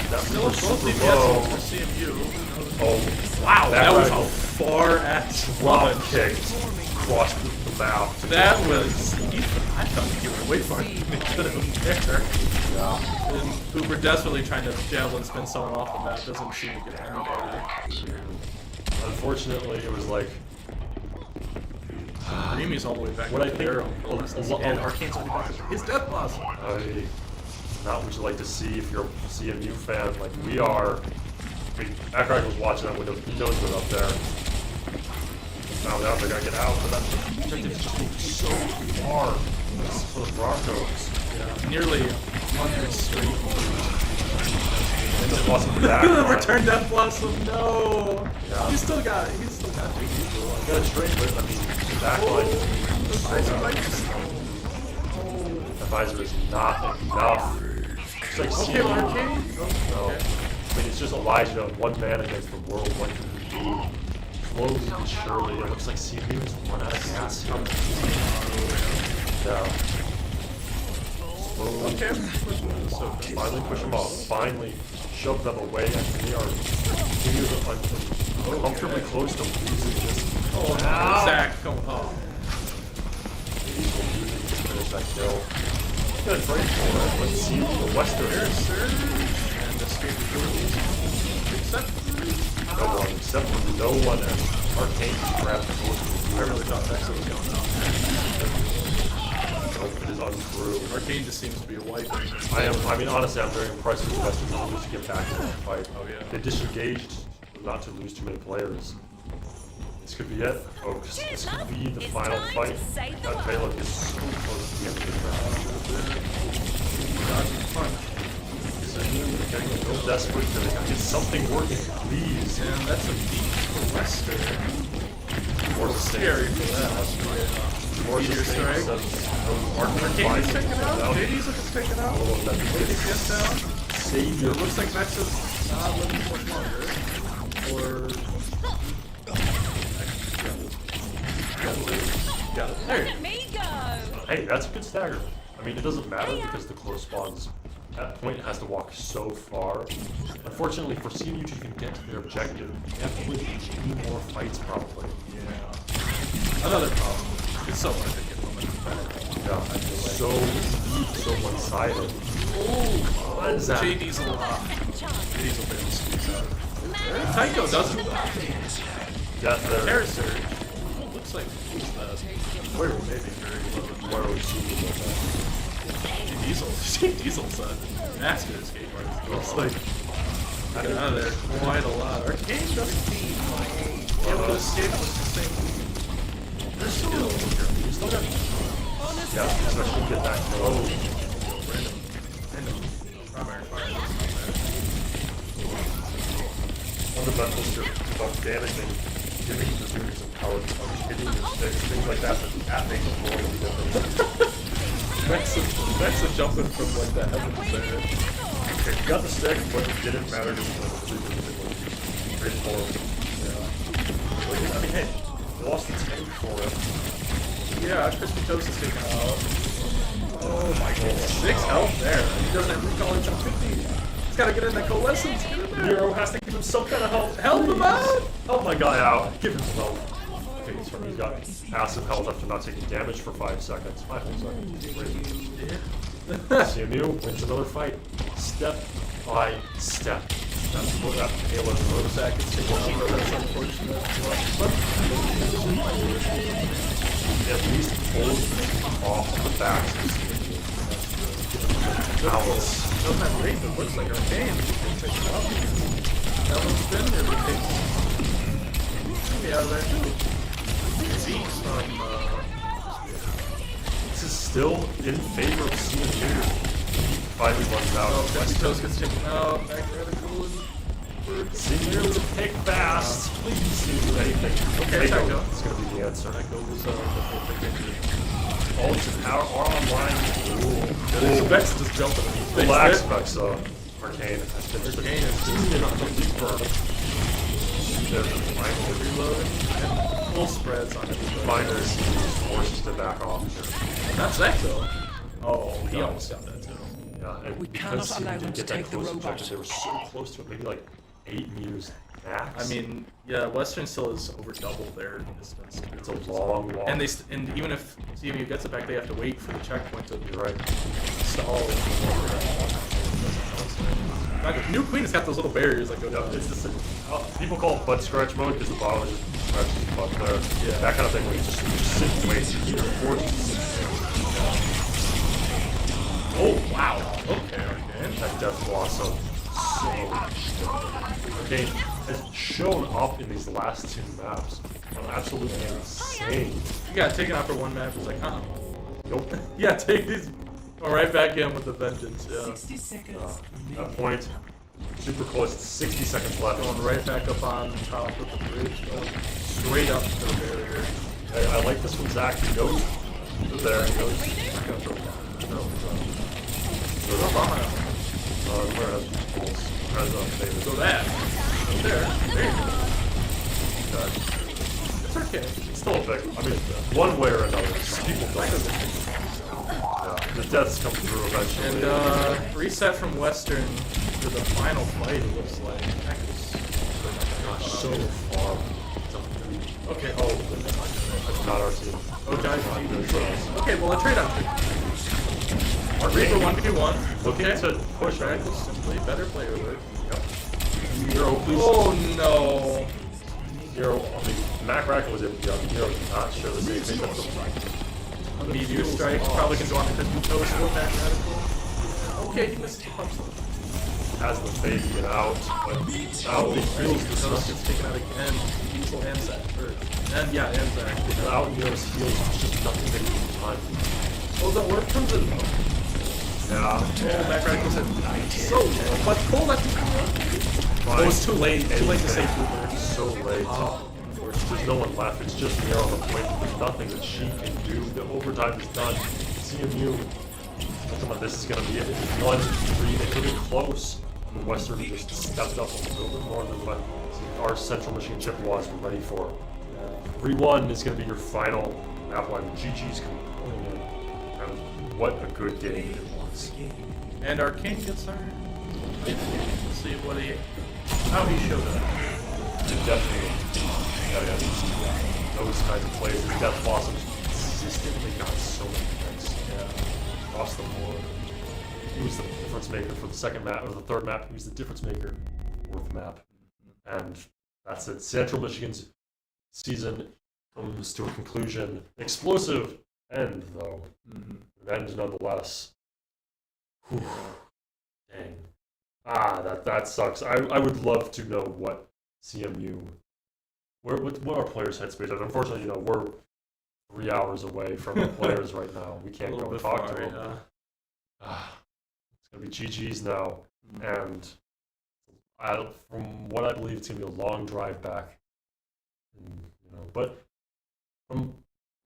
That's Still super both low. DPS for CMU. Oh, wow. That was a a far-ass drop launch. kick. Crossed the map. That was... I thought you were way farther than me could have there. Yeah. And Uber desperately trying to javelin spin someone off the map doesn't seem to get anybody. Unfortunately, it was like... Remi's all the way back What I to think- their own coalescence. And Arcane's only back to his death boss. Not what you like to see if you're a CMU fan like we are. I mean, Macradical was watching that window. He knows they're up there. Found out they're gonna get out, but that objective is just moved so far for the Broncos. Yeah, nearly 100 straight. And just lost the back. Return Death Blossom, no! Yeah. He's still got big Got a straight, but I mean, the back line. The visor is not enough. It's like Okay, CMU. Arcane? No. I mean, it's just Elijah, one man against the world, one can do. Slowly but surely, it looks like CMU has run out of gas here. Yeah. Slowly. Okay. So finally push them off. Finally shove them away, and they are comfortably close to losing this. Oh, no. Zack, come on. He's losing to finish that kill. Good break for it. Let's see the Western. And escape the No one, except for no one, and Arcane just grabbed the most. I really thought Vexa was going down. Oh, it is untrue. Arcane just seems to be a wipe. I mean, honestly, I'm very impressed with the Western team to get back in that fight. Oh, yeah. They disengaged not to lose too many players. This could be it, folks. This could be the final fight. That Vela is so close to the end of the round. Getting a little desperate to get something working, please. And that's a deep for Western. More Scary for that. More Meteor strike. Arcane's taken out. JD's looking taken out. JD gets down. Savior. It looks like Vexa's not living much longer. Or... Got it. There. Let me go. Hey, that's a good stagger. I mean, it doesn't matter because the close spawns. That point has to walk so far. Unfortunately, for CMU to even get to their objective, you have to win 2 more fights probably. Yeah. Another problem. It's so hard to get momentum back. Yeah, so deep, so one-sided. What is that? JD's a lot. JD's a bit of a squeeze out. Taiko doesn't though. Death there. Terror Surge. Looks like where we maybe very low. Where are we seeing that? Diesel's master escape artist. Looks like get out of there quite a lot. Arcane doesn't seem able to escape with the same. They're still got Yeah, especially get that low. random primary fire. Fundamentals to about damaging, giving the series some power, hitting your sticks, things like that, but that makes a world of difference. Vexa jumping from like the heavens there. Okay, you got the stick, but it didn't matter just because it was straightforward. Yeah. I mean, hey, they lost the tank for it. Yeah, CrizpyToast is taken out. Oh my god. 6 health there. He doesn't have recall in jump 50. He's gotta get in that coalescence. Get in there. Nero has to give him some kind of help. Help him out! Help my guy out. Give him some help. Okay, he's got passive health after not taking damage for 5 seconds. 5 whole seconds. Great. CMU wins another fight. Step by step. That's what that payload for Zack is taken out. That's unfortunate. At least hold off the back. Balance. Doesn't have great, but looks like Arcane can take it out. That one's been there. Joki out of there too. Zeke from This is still in favor of CMU. Finally runs out. oh, CrizpyToast gets taken out. Macradical. CMU to pick fast. Please do anything. Okay, Echo. Echo. It's going to be the answer. That goes the perfect injury. Oh, it's just power online. So Vex just jumped in. Relax, Vex. Arcane has been Arcane is in on the deep burn. There's a final reloading and full spreads on everybody. Miners forced to back off. Not Zack though. Oh, he almost got that too. Yeah, and We because cannot allow CMU them didn't to get that take the close robot. objective, they were so close to it, maybe like 8 meters max. I mean, yeah, Western still is over double their distance. it's a long walk. And and even if CMU gets it back, they have to wait for the checkpoint to You're right. stall. New Queen has got those little barriers that go Yeah, down. it's just people call it butt scratch mode because the bottom is just scratches the butt there. Yeah. That kind of thing where you just sit and wait. You keep forced to sit there. Oh wow! Okay, okay. That Death Blossom. So Arcane has shown up in these last 2 maps. Absolutely insane. You got taken out for one map. It's like, Nope. yeah, take these. Go right back in with the vengeance. Yeah. 60 seconds. That point, super close. 60 seconds left. Going right back up on top of the bridge, going straight up to the barrier. I like this from Zack. He goes to there. He goes. I'm gonna throw it down. Go behind. Where has balls? Where's favorite? So that. There. There you go. Okay. It's okay. It's still a big. I mean, one way or another, people don't. Yeah, the deaths come through eventually. And reset from Western to the final fight. It looks like. That is so far. okay. Oh, That's not our team. okay. Okay. Well, a trade out. Reaper 1v1. Looking Okay. to push Right. right. Simply better player alert. Hero, please. Oh no. Hero. I mean, Macradical was able to get Hero did not show the same thing. A meteor strike probably can go on the CrizpyToast or Macradical. Okay, he missed the punch though. Has the fade to get out, but now he feels the CrizpyToast stuff. gets taken out again. Diesel and Zack first. And yeah, and Zack. Without Hero's heals, it's just nothing they can do time. Oh, the work comes in though. Yeah. Oh, Macradical said, so low. But Cole left him. Oh, it's too late. Too late to save Cooper. So late. Oh, There's no one left. It's just Hero on the point. There's nothing that she can do. The overtime is done. CMU. Come on, this is going to be it. 1-3. They took it close. The Western just stepped up a little bit more than what our Central Michigan chip was ready for. 3-1 is going to be your final map line. GG's coming in. And what a good game it was. and Arcane gets our. Let's see what how he showed up. Definitely. Yeah, those kinds of plays. The Death Blossoms consistently got so many points. Yeah. Across the board. He was the difference maker for the second map, or the third map. He was the difference maker, fourth map. And that's it. Central Michigan's season comes to a conclusion. Explosive end, though. An end nonetheless. Whew. Dang. That sucks. I would love to know what CMU, what our players' headspace is. Unfortunately, we're 3 hours away from the players right now. We can't go and talk to them. It's gonna be GG's now, and from what I believe, it's gonna be a long drive back. But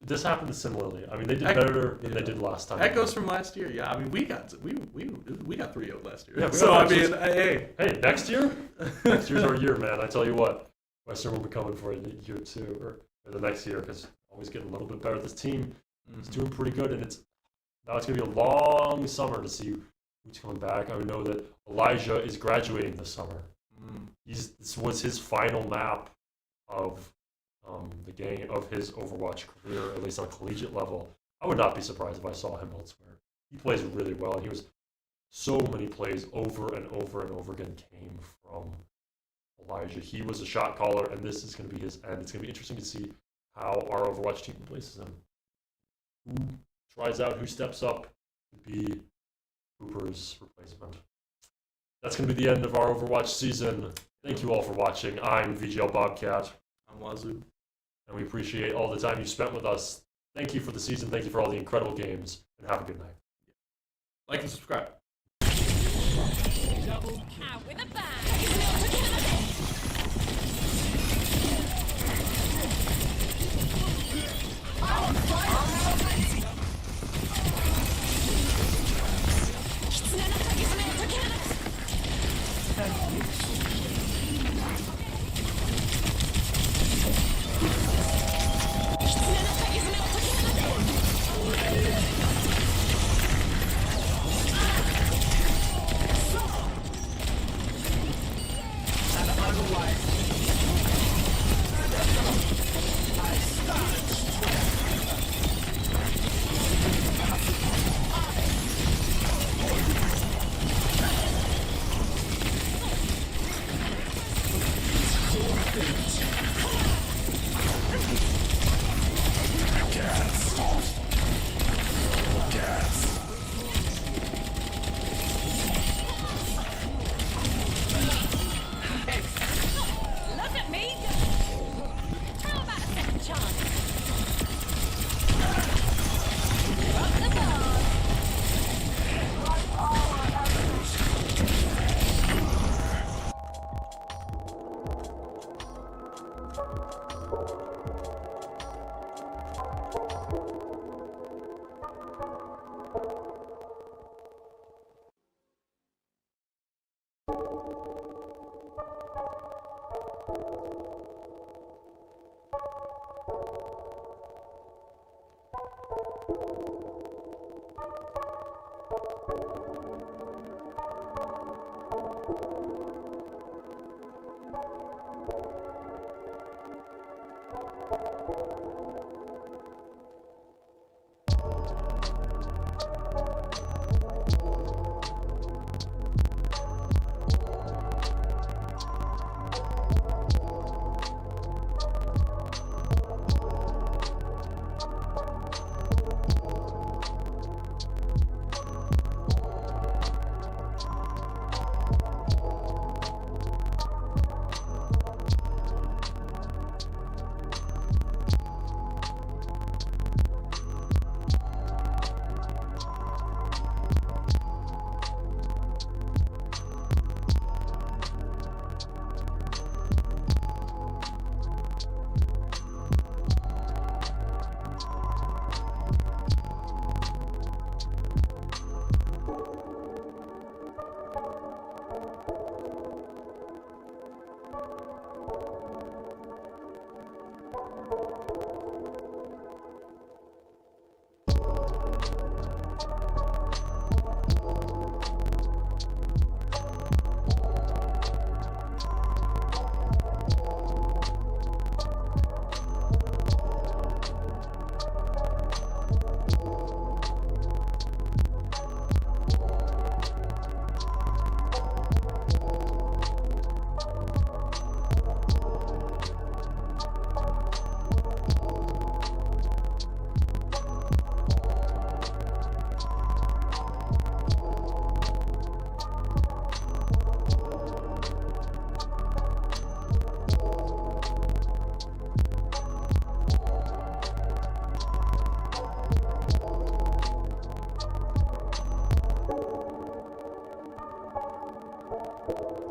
this happened similarly. I mean, they did better than they did last time. That goes from last year. Yeah, I mean, we got 3-0 last year. Yeah, so I mean, hey, next year, next year's our year, man. I tell you what, Western will be coming for a year 2 or the next year because always getting a little bit better. This team is doing pretty good, and now it's gonna be a long summer to see who's coming back. I know that Elijah is graduating this summer. This was his final map of the game of his Overwatch career, at least on a collegiate level. I would not be surprised if I saw him elsewhere. He plays really well, and so many plays over and over and over again came from Elijah. He was a shot caller, and this is going to be his end. It's going to be interesting to see how our Overwatch team replaces him. Who tries out, who steps up to be Cooper's replacement. That's going to be the end of our Overwatch season. Thank you all for watching. I'm VGL Bobcat. I'm Wazoo. And we appreciate all the time you spent with us. Thank you for the season. Thank you for all the incredible games. And have a good night. Like and subscribe. Out with a bang. Look at me go. How about a second chance? Up the bar. You